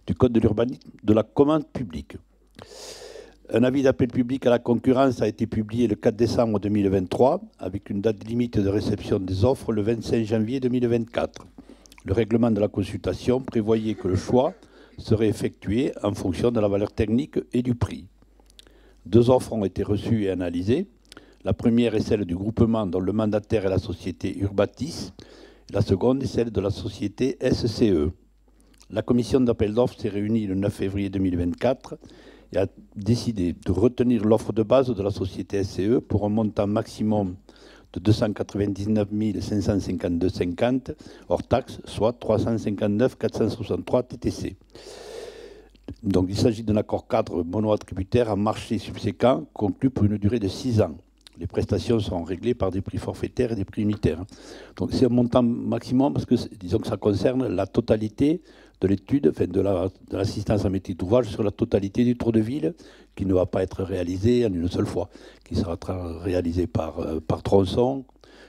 Speaker 2: du Code de l'urbanisme de la commande publique. Un avis d'appel public à la concurrence a été publié le 4 décembre 2023 avec une date limite de réception des offres le 25 janvier 2024. Le règlement de la consultation prévoyait que le choix serait effectué en fonction de la valeur technique et du prix. 2 offres ont été reçues et analysées. La première est celle du groupement dont le mandataire est la société Urbatis. La seconde est celle de la société SCE. La commission d'appel d'offres s'est réunie le 9 février 2024 et a décidé de retenir l'offre de base de la société SCE pour un montant maximum de 299 552,50 hors taxe, soit 359 463 TTC. Donc il s'agit d'un accord cadre mono-attributaire en marché subséquent conclu pour une durée de 6 ans. Les prestations sont réglées par des prix forfaitaires et des prix unitaires. Donc c'est un montant maximum parce que disons que ça concerne la totalité de l'étude, enfin de l'assistance à maîtrise d'ouvrage sur la totalité du Tour de Ville, qui ne va pas être réalisé en une seule fois, qui sera réalisé par tronçon,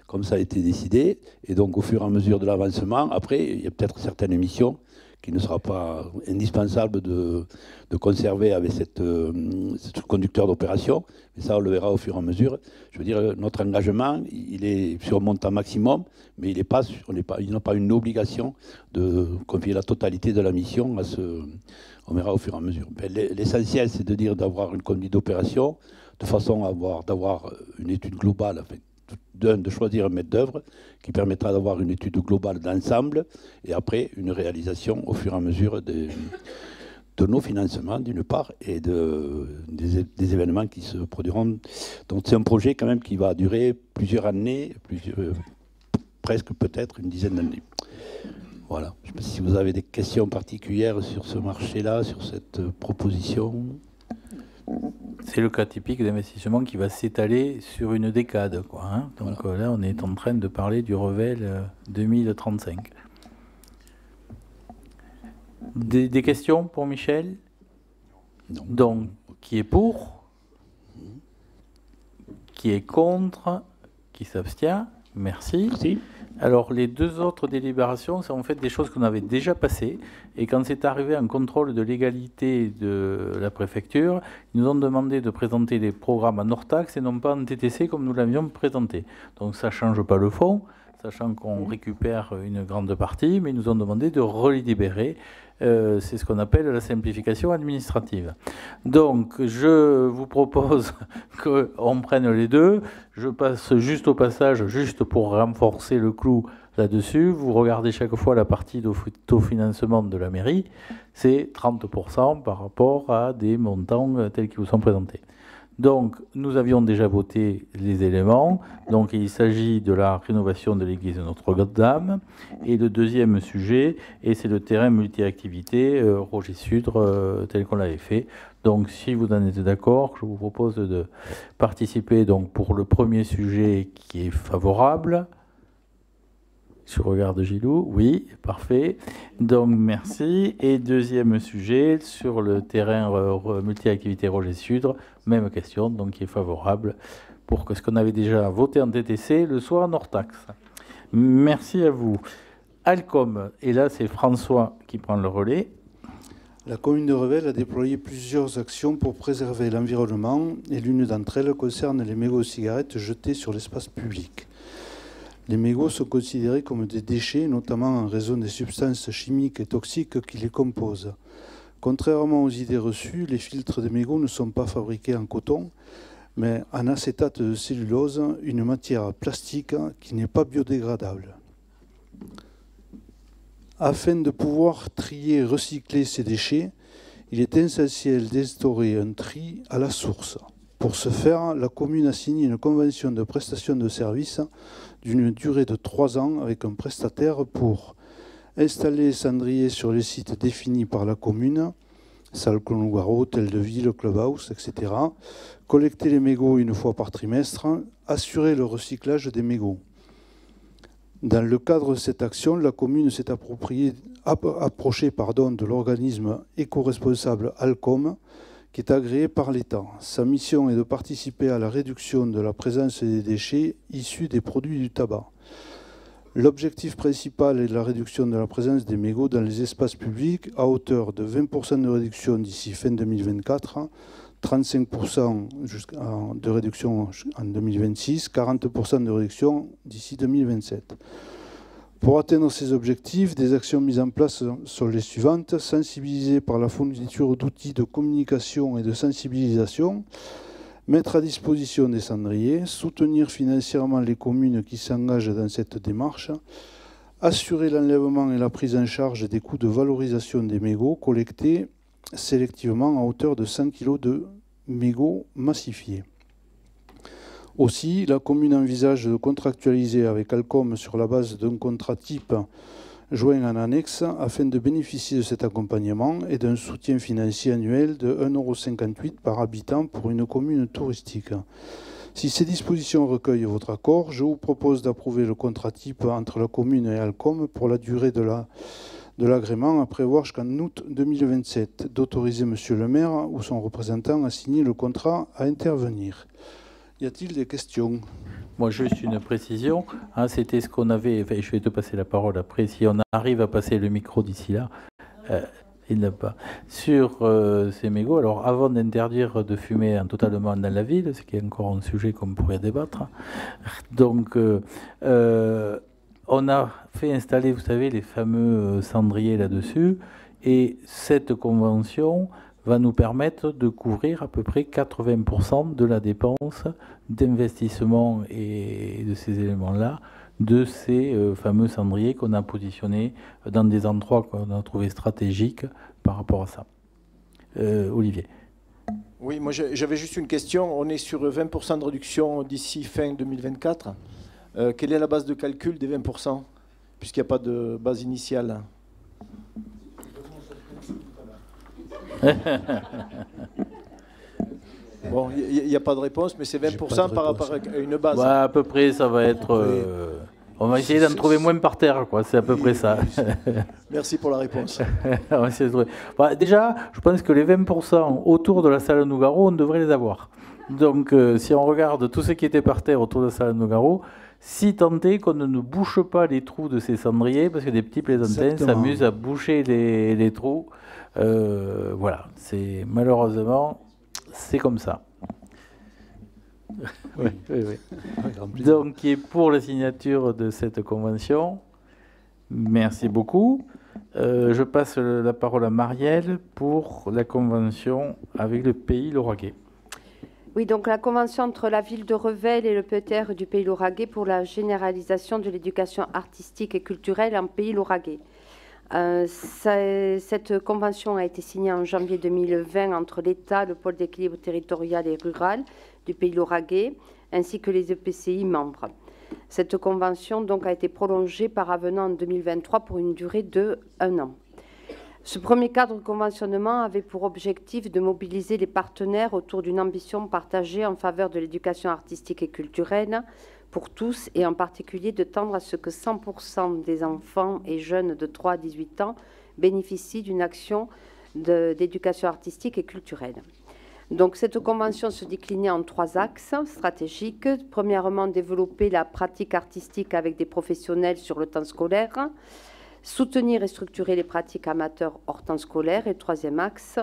Speaker 2: comme ça a été décidé. Et donc au fur et à mesure de l'avancement, après, il y a peut-être certaines missions qui ne sera pas indispensable de conserver avec ce conducteur d'opération. Mais ça, on le verra au fur et à mesure. Je veux dire, notre engagement, il est sur un montant maximum, mais il n'a pas une obligation de confier la totalité de la mission à ce... On verra au fur et à mesure. L'essentiel, c'est de dire d'avoir une conduite d'opération de façon à d'avoir une étude globale, enfin, de choisir un maître d'œuvre qui permettra d'avoir une étude globale d'ensemble et après une réalisation au fur et à mesure de nos financements d'une part et des événements qui se produiront. Donc c'est un projet quand même qui va durer plusieurs années, presque peut-être une dizaine d'années. Voilà. Je ne sais pas si vous avez des questions particulières sur ce marché-là, sur cette proposition.
Speaker 1: C'est le cas typique d'investissement qui va s'étaler sur une décade, quoi, hein. Donc voilà. Là, on est en train de parler du Revel 2035. Des questions pour Michel?
Speaker 2: Non.
Speaker 1: Donc, qui est pour? Qui est contre? Qui s'abstient? Merci.
Speaker 2: Merci.
Speaker 1: Alors, les deux autres délibérations, c'est en fait des choses qu'on avait déjà passées. Et quand c'est arrivé un contrôle de légalité de la préfecture, ils nous ont demandé de présenter les programmes en hors taxe et non pas en TTC comme nous l'avions présenté. Donc, ça ne change pas le fond, sachant qu'on récupère une grande partie, mais ils nous ont demandé de relibérer. C'est ce qu'on appelle la simplification administrative. Donc, je vous propose qu'on prenne les deux. Je passe juste au passage, juste pour renforcer le clou là-dessus. Vous regardez chaque fois la partie d'autofinancement de la mairie. C'est 30% par rapport à des montants tels qu'ils vous sont présentés. Donc, nous avions déjà voté les éléments. Donc, il s'agit de la rénovation de l'église de Notre-Dame. Et le deuxième sujet, et c'est le terrain multi-activité Roger Sudre, tel qu'on l'avait fait. Donc, si vous en êtes d'accord, je vous propose de participer donc, pour le premier sujet qui est favorable. Je regarde Gilou. Oui, parfait. Donc, merci. Et deuxième sujet, sur le terrain multi-activité Roger Sudre, même question, donc qui est favorable pour ce qu'on avait déjà voté en TTC, le soit en hors taxe. Merci à vous. Alcom, et là c'est François qui prend le relais.
Speaker 15: La commune de Revel a déployé plusieurs actions pour préserver l'environnement et l'une d'entre elles concerne les mégots de cigarettes jetés sur l'espace public. Les mégots sont considérés comme des déchets, notamment en raison des substances chimiques et toxiques qui les composent. Contrairement aux idées reçues, les filtres des mégots ne sont pas fabriqués en coton, mais en acétate de cellulose, une matière plastique qui n'est pas biodégradable. Afin de pouvoir trier et recycler ces déchets, il est essentiel d'instaurer un tri à la source. Pour ce faire, la commune a signé une convention de prestation de services d'une durée de 3 ans avec un prestataire pour installer les cendriers sur les sites définis par la commune, salle Clon-Nougaro, hôtel de ville, clubhouse, etc., collecter les mégots une fois par trimestre, assurer le recyclage des mégots. Dans le cadre de cette action, la commune s'est approchée de l'organisme éco-responsable Alcom, qui est agréé par l'État. Sa mission est de participer à la réduction de la présence des déchets issus des produits du tabac. L'objectif principal est la réduction de la présence des mégots dans les espaces publics à hauteur de 20% de réduction d'ici fin 2024, 35% de réduction en 2026, 40% de réduction d'ici 2027. Pour atteindre ces objectifs, des actions mises en place sont les suivantes: sensibiliser par la fourniture d'outils de communication et de sensibilisation, mettre à disposition des cendriers, soutenir financièrement les communes qui s'engagent dans cette démarche, assurer l'enlèvement et la prise en charge des coûts de valorisation des mégots collectés sélectivement à hauteur de 100 kg de mégots massifiés. Aussi, la commune envisage de contractualiser avec Alcom sur la base d'un contrat type joint en annexe afin de bénéficier de cet accompagnement et d'un soutien financier annuel de 1,58 € par habitant pour une commune touristique. Si ces dispositions recueillent votre accord, je vous propose d'approuver le contrat type entre la commune et Alcom pour la durée de l'agrément à prévoir jusqu'en août 2027, d'autoriser Monsieur le maire ou son représentant à signer le contrat à intervenir. Y a-t-il des questions?
Speaker 1: Moi, juste une précision. Hein, c'était ce qu'on avait. Enfin, je vais te passer la parole après. Si on arrive à passer le micro d'ici là, il n'a pas. Sur ces mégots, alors avant d'interdire de fumer totalement dans la ville, ce qui est encore un sujet qu'on pourrait débattre, donc on a fait installer, vous savez, les fameux cendriers là-dessus. Et cette convention va nous permettre de couvrir à peu près 80% de la dépense d'investissement et de ces éléments-là, de ces fameux cendriers qu'on a positionnés dans des endroits qu'on a trouvés stratégiques par rapport à ça. Olivier.
Speaker 4: Oui, moi j'avais juste une question. On est sur 20% de réduction d'ici fin 2024. Quelle est la base de calcul des 20%, puisqu'il n'y a pas de base initiale? Bon, il n'y a pas de réponse, mais c'est 20% par rapport à une base.
Speaker 1: Ouais, à peu près, ça va être... on va essayer d'en trouver moins par terre, quoi. C'est à peu près ça.
Speaker 4: Merci pour la réponse.
Speaker 1: On va essayer de trouver. Bah, déjà, je pense que les 20% autour de la salle Nougaro, on devrait les avoir. Donc, si on regarde tout ce qui était par terre autour de la salle Nougaro, si tant est qu'on ne bouche pas les trous de ces cendriers, parce que des petits plaisantins s'amusent à boucher les trous. Voilà, c'est malheureusement, c'est comme ça. Oui. Donc, qui est pour la signature de cette convention. Merci beaucoup. Je passe la parole à Marielle pour la convention avec le Pays Lauragais.
Speaker 7: Oui, donc la convention entre la ville de Revel et le PETR du Pays Lauragais pour la généralisation de l'éducation artistique et culturelle en Pays Lauragais. Cette convention a été signée en janvier 2020 entre l'État, le pôle d'équilibre territorial et rural du Pays Lauragais, ainsi que les EPCI membres. Cette convention donc a été prolongée par avenant en 2023 pour une durée de 1 an. Ce premier cadre de conventionnement avait pour objectif de mobiliser les partenaires autour d'une ambition partagée en faveur de l'éducation artistique et culturelle pour tous, et en particulier de tendre à ce que 100% des enfants et jeunes de 3 à 18 ans bénéficient d'une action d'éducation artistique et culturelle. Donc cette convention se déclinait en 3 axes stratégiques. Premièrement, développer la pratique artistique avec des professionnels sur le temps scolaire, soutenir et structurer les pratiques amateurs hors temps scolaire, et troisième axe,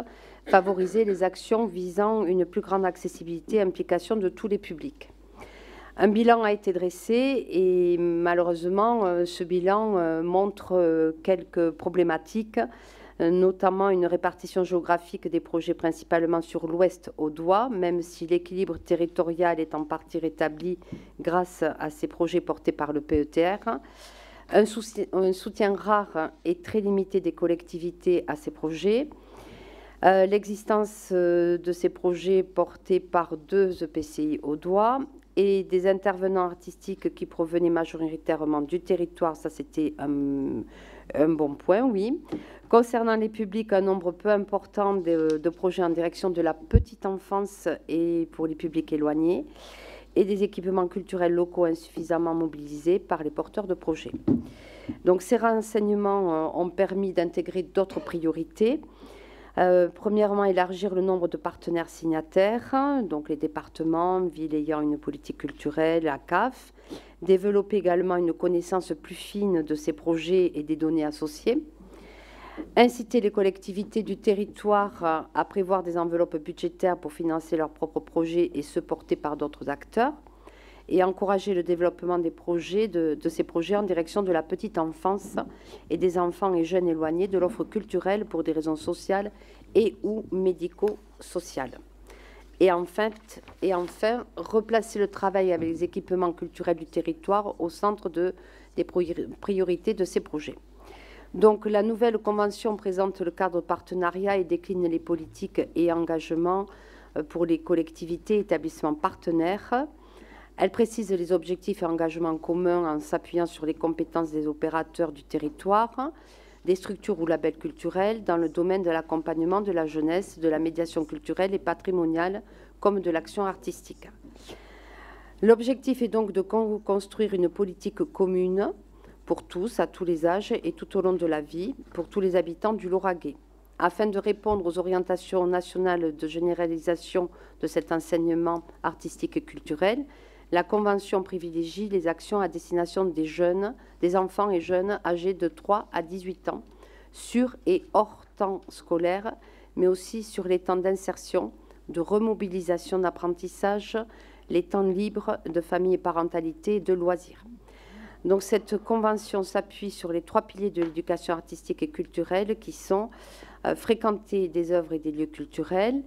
Speaker 7: favoriser les actions visant une plus grande accessibilité et implication de tous les publics. Un bilan a été dressé et malheureusement, ce bilan montre quelques problématiques, notamment une répartition géographique des projets principalement sur l'ouest audois, même si l'équilibre territorial est en partie rétabli grâce à ces projets portés par le PETR. Un soutien rare et très limité des collectivités à ces projets. L'existence de ces projets portés par 2 EPCI audois et des intervenants artistiques qui provenaient majoritairement du territoire, ça c'était un bon point, oui. Concernant les publics, un nombre peu important de projets en direction de la petite enfance et pour les publics éloignés, et des équipements culturels locaux insuffisamment mobilisés par les porteurs de projets. Donc ces renseignements ont permis d'intégrer d'autres priorités. Premièrement, élargir le nombre de partenaires signataires, donc les départements, villes ayant une politique culturelle, la CAF. Développer également une connaissance plus fine de ces projets et des données associées. Inciter les collectivités du territoire à prévoir des enveloppes budgétaires pour financer leurs propres projets et ceux portés par d'autres acteurs. Et encourager le développement des projets, de ces projets en direction de la petite enfance et des enfants et jeunes éloignés de l'offre culturelle pour des raisons sociales et ou médico-sociales. Et enfin, replacer le travail avec les équipements culturels du territoire au centre des priorités de ces projets. Donc la nouvelle convention présente le cadre partenariat et décline les politiques et engagements pour les collectivités et établissements partenaires. Elle précise les objectifs et engagements communs en s'appuyant sur les compétences des opérateurs du territoire, des structures ou labels culturels dans le domaine de l'accompagnement de la jeunesse, de la médiation culturelle et patrimoniale comme de l'action artistique. L'objectif est donc de construire une politique commune pour tous, à tous les âges et tout au long de la vie, pour tous les habitants du Lauragais. Afin de répondre aux orientations nationales de généralisation de cet enseignement artistique et culturel, la Convention privilégie les actions à destination des jeunes, des enfants et jeunes âgés de 3 à 18 ans, sur et hors temps scolaire, mais aussi sur les temps d'insertion, de remobilisation d'apprentissage, les temps libres de famille et parentalité et de loisirs. Donc cette convention s'appuie sur les 3 piliers de l'éducation artistique et culturelle qui sont fréquenter des œuvres et des lieux culturels,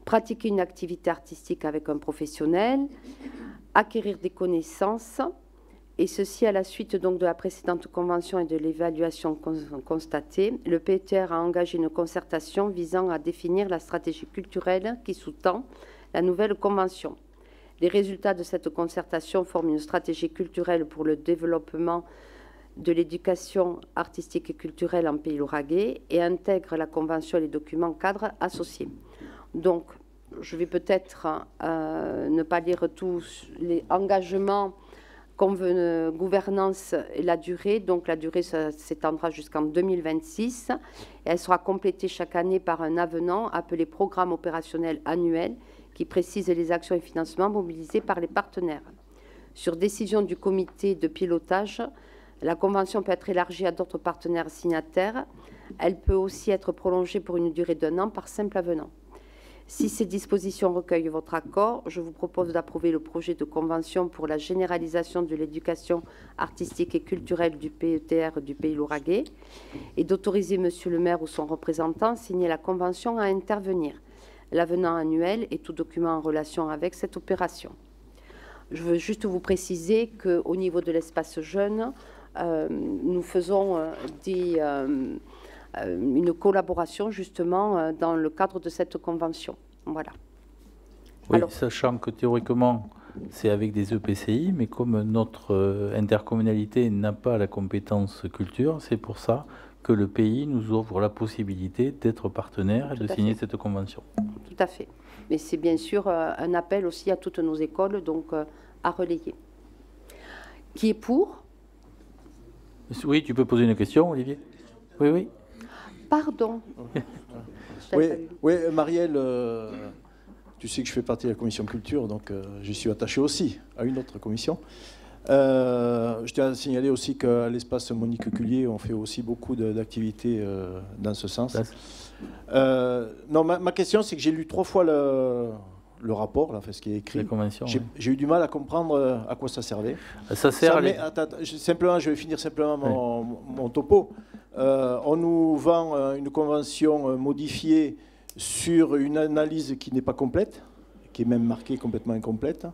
Speaker 7: pratiquer une activité artistique avec un professionnel, acquérir des connaissances, et ceci à la suite donc de la précédente convention et de l'évaluation constatée. Le PETR a engagé une concertation visant à définir la stratégie culturelle qui sous-tend la nouvelle convention. Les résultats de cette concertation forment une stratégie culturelle pour le développement de l'éducation artistique et culturelle en Pays Lauragais et intègrent la convention et les documents cadres associés. Donc, je vais peut-être ne pas lire tous les engagements, gouvernance et la durée. Donc, la durée s'étendra jusqu'en 2026 et elle sera complétée chaque année par un avenant appelé Programme opérationnel annuel qui précise les actions et financements mobilisés par les partenaires. Sur décision du comité de pilotage, la convention peut être élargie à d'autres partenaires signataires. Elle peut aussi être prolongée pour une durée d'1 an par simple avenant. Si ces dispositions recueillent votre accord, je vous propose d'approuver le projet de convention pour la généralisation de l'éducation artistique et culturelle du PETR du Pays Lauragais et d'autoriser Monsieur le maire ou son représentant à signer la convention à intervenir, l'avenant annuel et tout document en relation avec cette opération. Je veux juste vous préciser qu'au niveau de l'espace jeune, nous faisons une collaboration justement dans le cadre de cette convention. Voilà.
Speaker 1: Oui,
Speaker 7: alors,
Speaker 1: sachant que théoriquement, c'est avec des EPCI, mais comme notre intercommunalité n'a pas la compétence culture, c'est pour ça que le pays nous offre la possibilité d'être partenaire et de signer cette convention.
Speaker 7: Tout à fait. Mais c'est bien sûr un appel aussi à toutes nos écoles, donc à relayer. Qui est pour?
Speaker 1: Oui, tu peux poser une question, Olivier? Oui, oui.
Speaker 7: Pardon.
Speaker 4: Oui, Marielle, tu sais que je fais partie de la commission culture, donc je suis attaché aussi à une autre commission. Je tiens à signaler aussi qu'à l'espace Monique Cullier, on fait aussi beaucoup d'activités dans ce sens. Non, ma question, c'est que j'ai lu 3 fois le rapport, là, ce qui est écrit. J'ai eu du mal à comprendre à quoi ça servait.
Speaker 1: Ça sert
Speaker 4: simplement, je vais finir simplement mon topo. On nous vend une convention modifiée sur une analyse qui n'est pas complète, qui est même marquée complètement incomplète.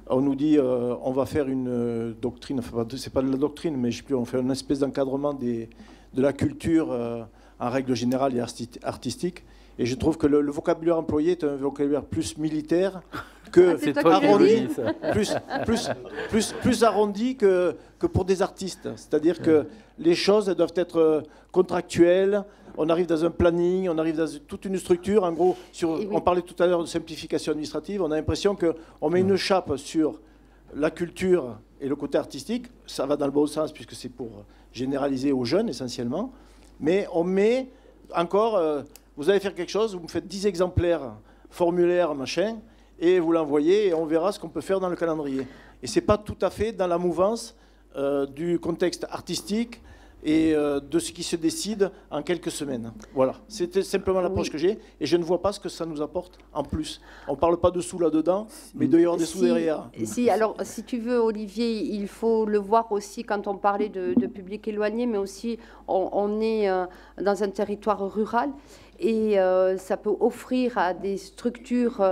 Speaker 4: On nous dit on va faire une doctrine, enfin, c'est pas de la doctrine, mais je sais plus, on fait une espèce d'encadrement de la culture en règle générale et artistique. Et je trouve que le vocabulaire employé est un vocabulaire plus militaire que arrondi, plus arrondi que pour des artistes. C'est-à-dire que les choses doivent être contractuelles. On arrive dans un planning, on arrive dans toute une structure. En gros, on parlait tout à l'heure de simplification administrative. On a l'impression qu'on met une chape sur la culture et le côté artistique. Ça va dans le bon sens puisque c'est pour généraliser aux jeunes essentiellement. Mais on met encore... vous allez faire quelque chose, vous me faites 10 exemplaires, formulaires, machin, et vous l'envoyez et on verra ce qu'on peut faire dans le calendrier. Et ce n'est pas tout à fait dans la mouvance du contexte artistique et de ce qui se décide en quelques semaines. Voilà, c'était simplement l'approche que j'ai et je ne vois pas ce que ça nous apporte en plus. On ne parle pas de sous là-dedans, mais il y aura des sous derrière.
Speaker 7: Si, alors, si tu veux, Olivier, il faut le voir aussi quand on parlait de public éloigné, mais aussi on est dans un territoire rural. Et ça peut offrir à des structures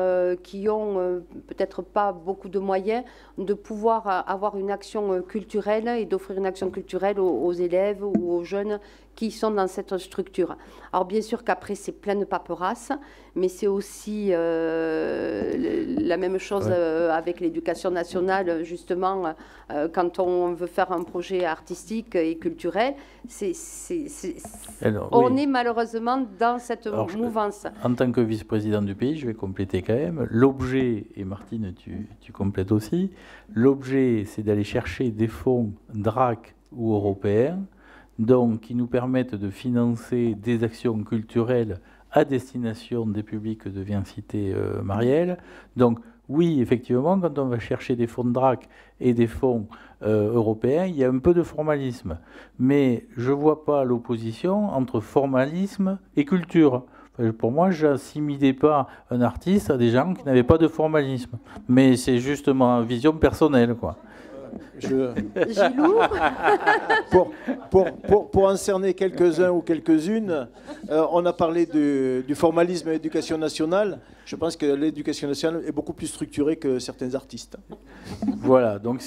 Speaker 7: qui ont peut-être pas beaucoup de moyens de pouvoir avoir une action culturelle et d'offrir une action culturelle aux élèves ou aux jeunes qui sont dans cette structure. Alors bien sûr qu'après c'est plein de paperasse, mais c'est aussi la même chose avec l'éducation nationale, justement, quand on veut faire un projet artistique et culturel, on est malheureusement dans cette mouvance.
Speaker 1: En tant que vice-président du pays, je vais compléter quand même. L'objet, et Martine, tu complètes aussi, l'objet c'est d'aller chercher des fonds DRAC ou européens, donc qui nous permettent de financer des actions culturelles à destination des publics que vient citer Marielle. Donc oui, effectivement, quand on va chercher des fonds de DRAC et des fonds européens, il y a un peu de formalisme. Mais je ne vois pas l'opposition entre formalisme et culture. Pour moi, je n'assimilais pas un artiste à des gens qui n'avaient pas de formalisme. Mais c'est justement une vision personnelle, quoi.
Speaker 4: Gilou. Pour en cerner quelques-uns ou quelques-unes, on a parlé du formalisme à l'éducation nationale. Je pense que l'éducation nationale est beaucoup plus structurée que certains artistes.
Speaker 1: Voilà, donc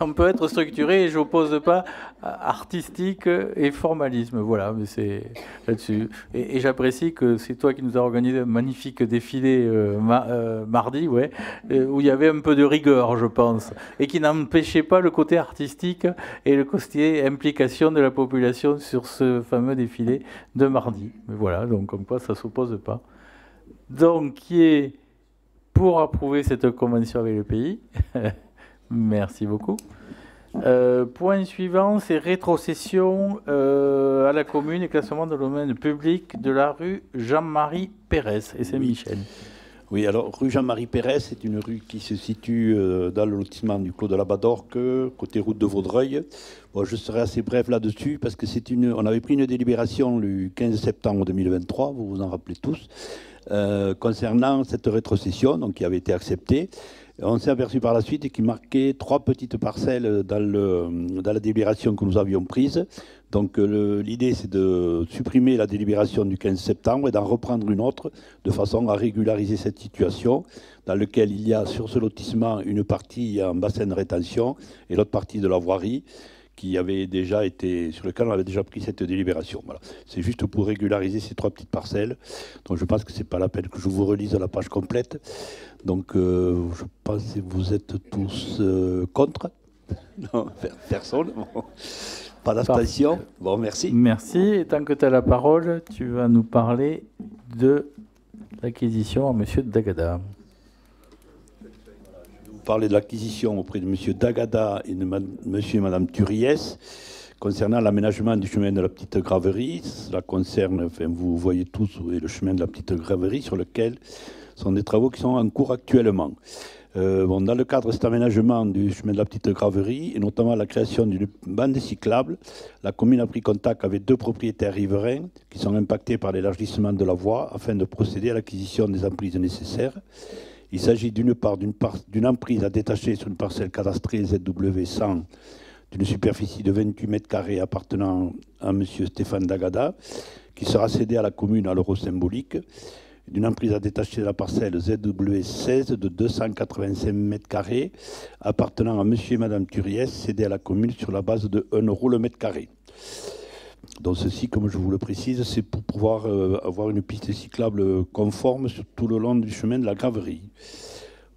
Speaker 1: on peut être structuré et je n'oppose pas artistique et formalisme. Voilà, mais c'est là-dessus. Et j'apprécie que c'est toi qui nous as organisé un magnifique défilé mardi, ouais, où il y avait un peu de rigueur, je pense, et qui n'empêchait pas le côté artistique et le côté implication de la population sur ce fameux défilé de mardi. Mais voilà, donc comme quoi ça ne s'oppose pas. Donc, qui est pour approuver cette convention avec le pays? Merci beaucoup. Point suivant, c'est rétrocession à la commune et classement de domaine public de la rue Jean-Marie Pérez et Saint-Michel.
Speaker 2: Oui, alors rue Jean-Marie Pérez, c'est une rue qui se situe dans le lotissement du Clos de la Badorque, côté route de Vaudreuil. Bon, je serai assez bref là-dessus parce que on avait pris une délibération le 15 septembre 2023, vous vous en rappelez tous, concernant cette rétrocession, donc qui avait été acceptée. On s'est aperçu par la suite qu'il marquait 3 petites parcelles dans la délibération que nous avions prise. Donc l'idée, c'est de supprimer la délibération du 15 septembre et d'en reprendre une autre de façon à régulariser cette situation dans laquelle il y a sur ce lotissement une partie en bassin de rétention et l'autre partie de la voirie qui avait déjà été, sur lequel on avait déjà pris cette délibération. Voilà. C'est juste pour régulariser ces 3 petites parcelles. Donc je pense que ce n'est pas la peine que je vous relise la page complète. Donc je pense que vous êtes tous contre. Non, personne. Bon. Pas d'abstention. Bon, merci.
Speaker 1: Merci. Et tant que tu as la parole, tu vas nous parler de l'acquisition à M. Dagada.
Speaker 2: Parler de l'acquisition auprès de M. Dagada et de M. et Mme Turiès concernant l'aménagement du chemin de la Petite Graverie. Cela concerne, enfin, vous voyez tous où est le chemin de la Petite Graverie sur lequel sont des travaux qui sont en cours actuellement. Dans le cadre de cet aménagement du chemin de la Petite Graverie, et notamment la création d'une bande cyclable, la commune a pris contact avec 2 propriétaires riverains qui sont impactés par l'élargissement de la voie afin de procéder à l'acquisition des emprises nécessaires. Il s'agit d'une part d'une emprise à détacher sur une parcelle cadastrée ZW100 d'une superficie de 28 mètres carrés appartenant à M. Stéphane Dagada, qui sera cédée à la commune à l'euro symbolique, d'une emprise à détacher de la parcelle ZW16 de 285 mètres carrés appartenant à M. et Mme Turiès, cédée à la commune sur la base de 1 € le mètre carré. Donc ceci, comme je vous le précise, c'est pour pouvoir avoir une piste cyclable conforme sur tout le long du chemin de la Graverie.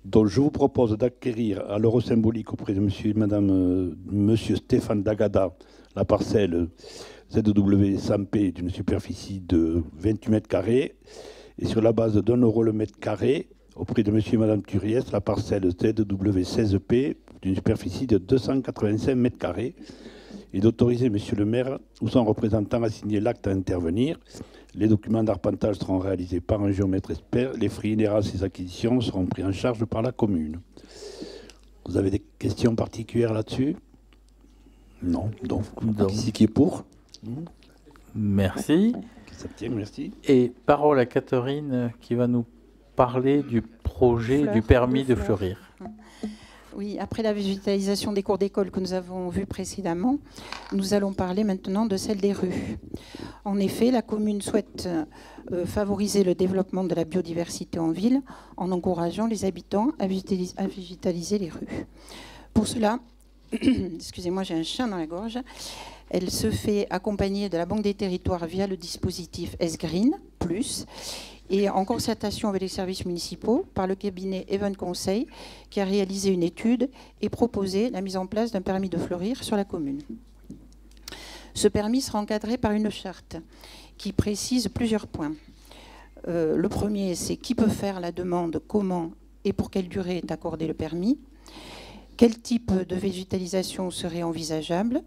Speaker 2: Donc je vous propose d'acquérir à l'euro symbolique auprès de M. et Mme Stéphane Dagada la parcelle ZW100P d'une superficie de 28 mètres carrés et sur la base d'1 € le mètre carré auprès de M. et Mme Turiès la parcelle ZW16P d'une superficie de 285 mètres carrés et d'autoriser M. le maire ou son représentant à signer l'acte à intervenir. Les documents d'arpentage seront réalisés par un géomètre expert. Les frais inhérents à ces acquisitions seront pris en charge par la commune. Vous avez des questions particulières là-dessus? Non. Donc ici qui est pour?
Speaker 1: Merci.
Speaker 2: Qui s'abstient? Merci.
Speaker 1: Et parole à Catherine qui va nous parler du projet du permis de fleurir.
Speaker 16: Oui, après la végétalisation des cours d'école que nous avons vue précédemment, nous allons parler maintenant de celle des rues. En effet, la commune souhaite favoriser le développement de la biodiversité en ville en encourageant les habitants à végétaliser les rues. Pour cela, excusez-moi, j'ai un chien dans la gorge, elle se fait accompagner de la Banque des Territoires via le dispositif S-Green+, et en concertation avec les services municipaux par le cabinet Even Conseil qui a réalisé une étude et proposé la mise en place d'un permis de fleurir sur la commune. Ce permis sera encadré par une charte qui précise plusieurs points. Le premier, c'est qui peut faire la demande, comment et pour quelle durée est accordé le permis, quel type de végétalisation serait envisageable.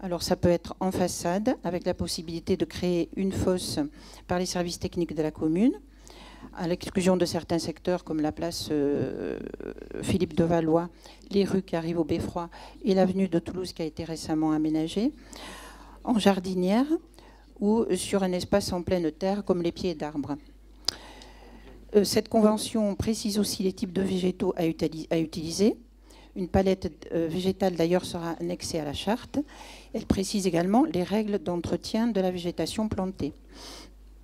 Speaker 16: Alors ça peut être en façade, avec la possibilité de créer une fosse par les services techniques de la commune, à l'exclusion de certains secteurs comme la place Philippe de Valois, les rues qui arrivent au Beffroi et l'avenue de Toulouse qui a été récemment aménagée, en jardinière ou sur un espace en pleine terre comme les pieds d'arbres. Cette convention précise aussi les types de végétaux à utiliser, Une palette végétale d'ailleurs sera annexée à la charte. Elle précise également les règles d'entretien de la végétation plantée.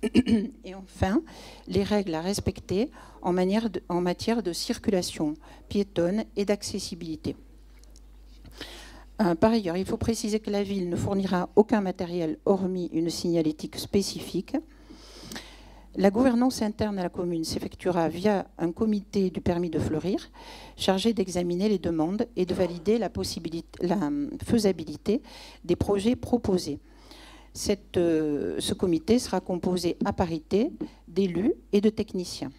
Speaker 16: Et enfin, les règles à respecter en matière de circulation piétonne et d'accessibilité. Par ailleurs, il faut préciser que la ville ne fournira aucun matériel hormis une signalétique spécifique. La gouvernance interne à la commune s'effectuera via un comité du permis de fleurir chargé d'examiner les demandes et de valider la faisabilité des projets proposés. Ce comité sera composé à parité d'élus et de techniciens.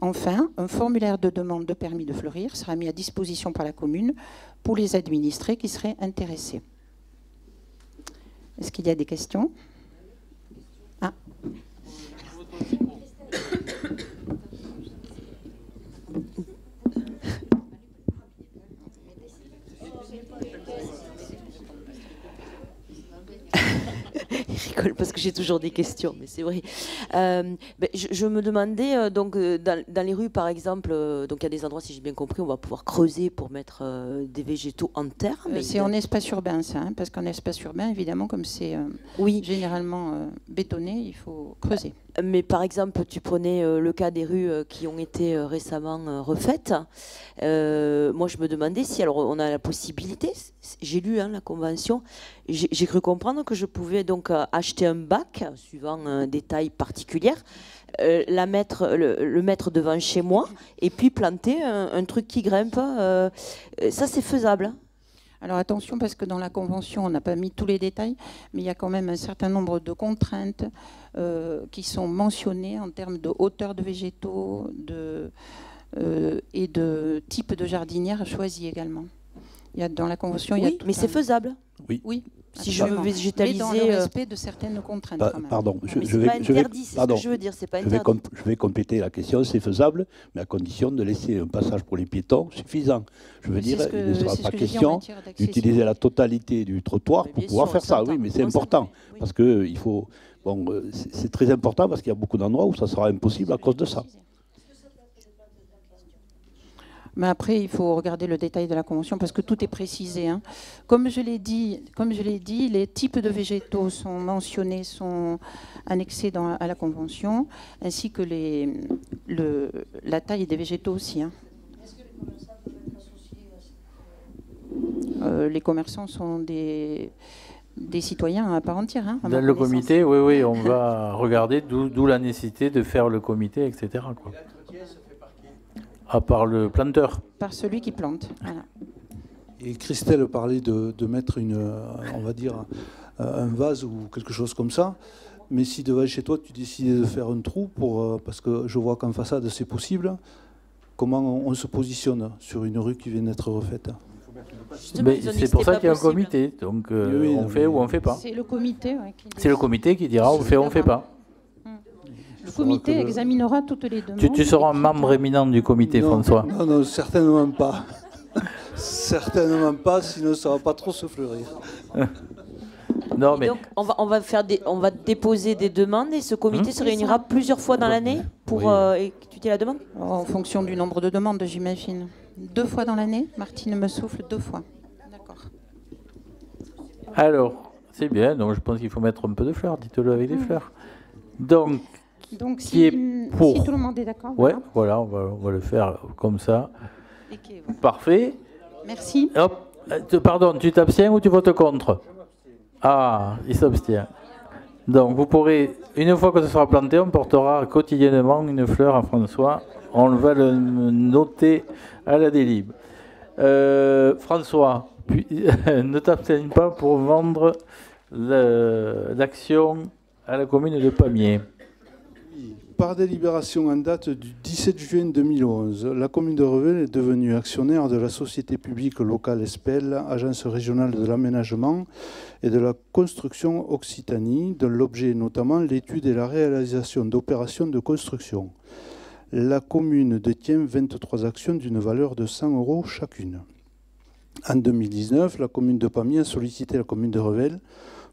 Speaker 16: Enfin, un formulaire de demande de permis de fleurir sera mis à disposition par la commune pour les administrés qui seraient intéressés. Est-ce qu'il y a des questions? Ah.
Speaker 6: Il rigole parce que j'ai toujours des questions, mais c'est vrai. Je me demandais, donc, dans les rues, par exemple, donc il y a des endroits, si j'ai bien compris, on va pouvoir creuser pour mettre des végétaux en terre.
Speaker 16: C'est en espace urbain, ça, hein, parce qu'en espace urbain, évidemment, comme c'est généralement bétonné, il faut creuser.
Speaker 6: Mais par exemple, tu prenais le cas des rues qui ont été récemment refaites. Moi, je me demandais si, alors on a la possibilité, j'ai lu la convention, j'ai cru comprendre que je pouvais donc acheter un bac, suivant des tailles particulières, le mettre devant chez moi, et puis planter un truc qui grimpe. Ça, c'est faisable.
Speaker 16: Alors attention, parce que dans la Convention, on n'a pas mis tous les détails, mais il y a quand même un certain nombre de contraintes qui sont mentionnées en termes de hauteur de végétaux et de type de jardinière choisi également. Il y a, dans la Convention, il y a tout
Speaker 6: mais c'est faisable.
Speaker 16: Oui.
Speaker 6: Si je veux végétaliser,
Speaker 16: mais dans le respect de certaines contraintes. Quand même.
Speaker 2: Pardon,
Speaker 6: je
Speaker 2: vais compléter la question. C'est faisable, mais à condition de laisser un passage pour les piétons suffisant. Je veux dire, il ne sera pas question d'utiliser la totalité du trottoir pour pouvoir faire ça. Oui, mais c'est important parce que il faut. Bon, c'est très important parce qu'il y a beaucoup d'endroits où ça sera impossible à cause de ça.
Speaker 16: Mais après, il faut regarder le détail de la convention parce que tout est précisé. Hein. Comme je l'ai dit, les types de végétaux sont mentionnés, sont annexés à la convention, ainsi que la taille des végétaux aussi. Hein. Est-ce que les commerçants peuvent être associés? Les commerçants sont des citoyens à part entière. Hein,
Speaker 1: dans le comité, oui, on va regarder d'où la nécessité de faire le comité, etc. Quoi. À part le planteur.
Speaker 16: Par celui qui plante. Voilà.
Speaker 15: Et Christelle parlait de mettre on va dire, un vase ou quelque chose comme ça. Mais si devant chez toi, tu décidais de faire un trou, parce que je vois qu'en façade, c'est possible, comment on se positionne sur une rue qui vient d'être refaite?
Speaker 1: C'est pour ça qu'il y a un comité. Donc on fait ou on ne fait pas.
Speaker 16: C'est le comité
Speaker 1: c'est le comité qui dira on fait ou on ne fait pas.
Speaker 16: Le comité examinera toutes les demandes.
Speaker 1: Tu seras un membre éminent du comité, François.
Speaker 15: Non, certainement pas. Certainement pas, sinon ça ne va pas trop se fleurir.
Speaker 1: Non, mais
Speaker 6: donc, on va déposer des demandes et ce comité se réunira plusieurs fois dans l'année pour étudier la demande.
Speaker 16: En fonction du nombre de demandes, j'imagine. 2 fois dans l'année, Martine me souffle 2 fois. D'accord.
Speaker 1: Alors, c'est bien, donc je pense qu'il faut mettre un peu de fleurs, dites-le avec des fleurs. Donc
Speaker 16: si tout le monde est d'accord.
Speaker 1: Voilà, on va le faire comme ça. Parfait.
Speaker 16: Merci.
Speaker 1: Hop, pardon, tu t'abstiens ou tu votes contre? Ah, il s'abstient. Donc vous pourrez, une fois que ce sera planté, on portera quotidiennement une fleur à François. On va le noter à la délib. François, ne t'abstiens pas pour vendre l'action à la commune de Pamiers.
Speaker 15: Par délibération en date du 17 juin 2011, la commune de Revel est devenue actionnaire de la société publique locale ESPEL, agence régionale de l'aménagement et de la construction Occitanie, dont l'objet est notamment l'étude et la réalisation d'opérations de construction. La commune détient 23 actions d'une valeur de 100 € chacune. En 2019, la commune de Pamiers a sollicité la commune de Revel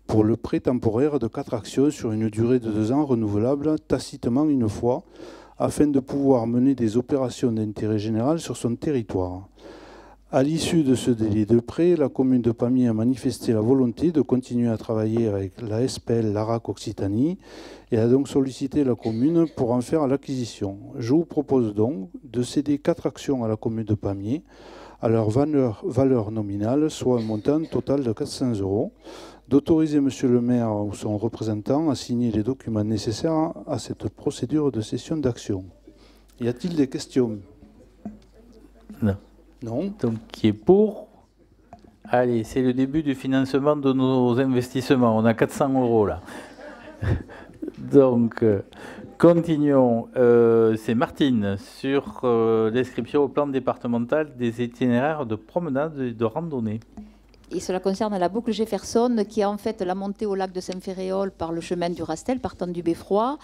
Speaker 15: pour le prêt temporaire de 4 actions sur une durée de 2 ans renouvelable tacitement une fois, afin de pouvoir mener des opérations d'intérêt général sur son territoire. À l'issue de ce délai de prêt, la commune de Pamiers a manifesté la volonté de continuer à travailler avec la SPL l'ARAC Occitanie et a donc sollicité la commune pour en faire l'acquisition. Je vous propose donc de céder 4 actions à la commune de Pamiers à leur valeur nominale, soit un montant total de 400 €, d'autoriser monsieur le maire ou son représentant à signer les documents nécessaires à cette procédure de cession d'actions. Y a-t-il des questions?
Speaker 1: Non.
Speaker 15: Non.
Speaker 1: Donc, qui est pour? Allez, c'est le début du financement de nos investissements. On a 400 € là. Donc, continuons. C'est Martine sur l'inscription au plan départemental des itinéraires de promenade et de randonnée.
Speaker 3: Et cela concerne la boucle Jefferson, qui est en fait la montée au lac de Saint-Féréol par le chemin du Rastel, partant du Beffroi,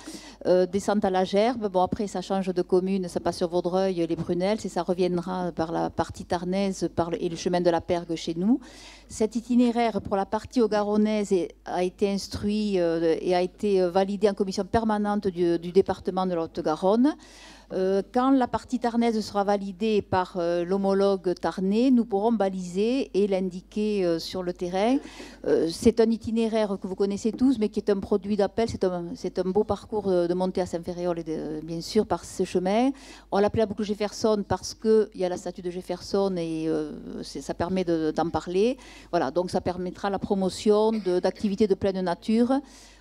Speaker 3: descente à la Gerbe. Bon, après, ça change de commune, ça passe sur Vaudreuil, les Brunels, et ça reviendra par la partie tarnaise et le chemin de la Pergue chez nous. Cet itinéraire pour la partie haut-garonnaise a été instruit et a été validé en commission permanente du département de la Haute-Garonne. Quand la partie tarnaise sera validée par l'homologue tarnais, nous pourrons baliser et l'indiquer sur le terrain. C'est un itinéraire que vous connaissez tous, mais qui est un produit d'appel. C'est un beau parcours de montée à Saint-Féréol, bien sûr, par ce chemin. On l'appelle la boucle Jefferson parce qu'il y a la statue de Jefferson et ça permet d'en parler. Voilà, donc ça permettra la promotion d'activités de pleine nature.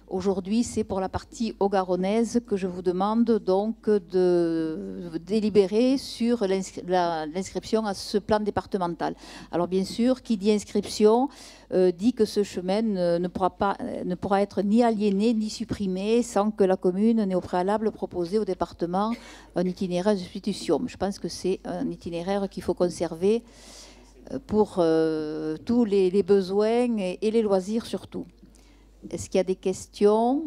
Speaker 3: Aujourd'hui, c'est pour la partie haut-garonnaise que je vous demande donc de délibérer sur l'inscription à ce plan départemental. Alors bien sûr, qui dit inscription dit que ce chemin ne pourra être ni aliéné ni supprimé sans que la commune n'ait au préalable proposé au département un itinéraire de substitution. Je pense que c'est un itinéraire qu'il faut conserver pour tous les besoins et les loisirs surtout. Est-ce qu'il y a des questions?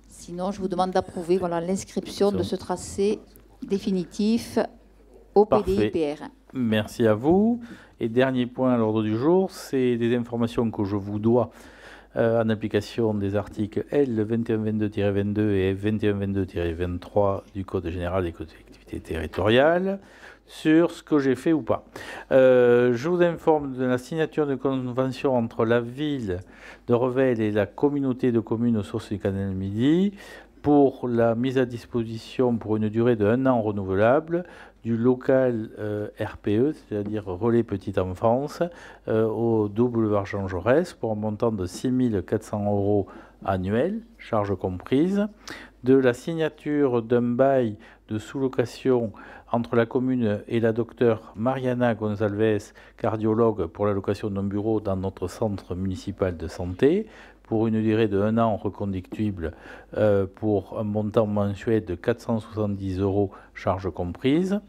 Speaker 3: Sinon, je vous demande d'approuver l'inscription de ce tracé définitif au PDI-PR1.
Speaker 1: Merci à vous. Et dernier point à l'ordre du jour, c'est des informations que je vous dois en application des articles L 2122-22 et 2122-23 du Code général des collectivités territoriales sur ce que j'ai fait ou pas. Je vous informe de la signature de convention entre la ville de Revel et la communauté de communes aux sources du canal Midi pour la mise à disposition pour une durée de 1 an renouvelable du local RPE, c'est-à-dire Relais Petite Enfance, au boulevard Jean Jaurès pour un montant de 6 400 € annuels, charges comprises, de la signature d'un bail de sous-location entre la commune et la docteure Mariana Gonzalez, cardiologue, pour la location d'un bureau dans notre centre municipal de santé, pour une durée de 1 an reconductible pour un montant mensuel de 470 €, charges comprises,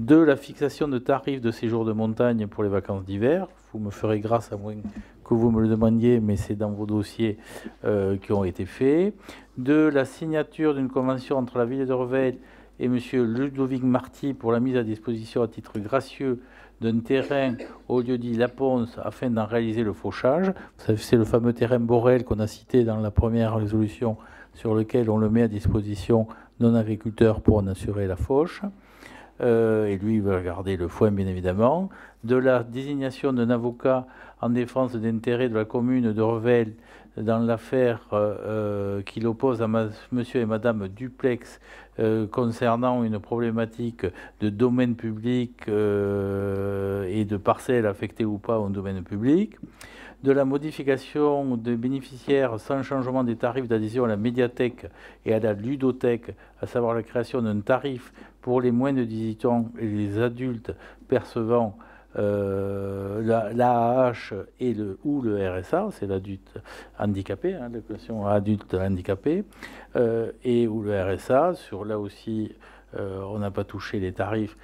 Speaker 1: de la fixation de tarifs de séjour de montagne pour les vacances d'hiver. Vous me ferez grâce, à moins que vous me le demandiez, mais c'est dans vos dossiers qui ont été faits, de la signature d'une convention entre la ville de Revel et M. Ludovic Marty pour la mise à disposition à titre gracieux d'un terrain au lieu-dit La Ponce afin d'en réaliser le fauchage. C'est le fameux terrain Borel qu'on a cité dans la première résolution sur lequel on le met à disposition non-agriculteurs pour en assurer la fauche. Et lui, il va garder le foin, bien évidemment. De la désignation d'un avocat en défense d'intérêts de la commune de Revel dans l'affaire qu'il oppose à monsieur et madame Duplex concernant une problématique de domaine public et de parcelles affectées ou pas au domaine public. De la modification des bénéficiaires sans changement des tarifs d'adhésion à la médiathèque et à la ludothèque, à savoir la création d'un tarif pour les moins de 18 ans et les adultes percevant l'AAH ou le RSA, c'est l'adulte handicapé, l'allocation adulte handicapé, et ou le RSA. Sur là aussi, on n'a pas touché les tarifs.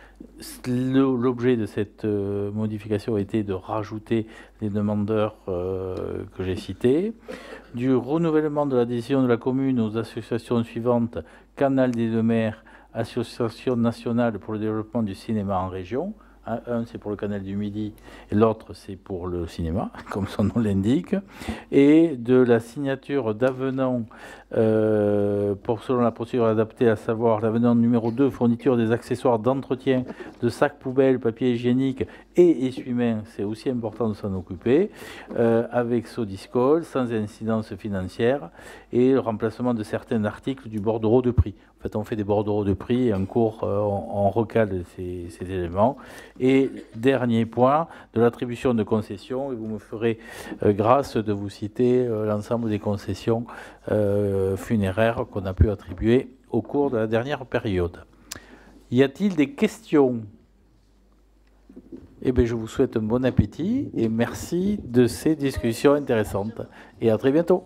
Speaker 1: L'objet de cette modification était de rajouter les demandeurs que j'ai cités. Du renouvellement de l'adhésion de la commune aux associations suivantes: Canal des Deux Mers, Association nationale pour le développement du cinéma en région, Un, c'est pour le canal du Midi, et l'autre, c'est pour le cinéma, comme son nom l'indique. Et de la signature d'avenant selon la procédure adaptée, à savoir l'avenant numéro 2, fourniture des accessoires d'entretien de sacs poubelles, papier hygiénique et essuie-mains, c'est aussi important de s'en occuper, avec Sodiscol, sans incidence financière, et le remplacement de certains articles du bordereau de prix. En fait, on fait des bordereaux de prix et en cours, on recale ces éléments. Et dernier point, de l'attribution de concessions, et vous me ferez grâce de vous citer l'ensemble des concessions funéraires qu'on a pu attribuer au cours de la dernière période. Y a-t-il des questions? Eh bien, je vous souhaite un bon appétit et merci de ces discussions intéressantes. Et à très bientôt.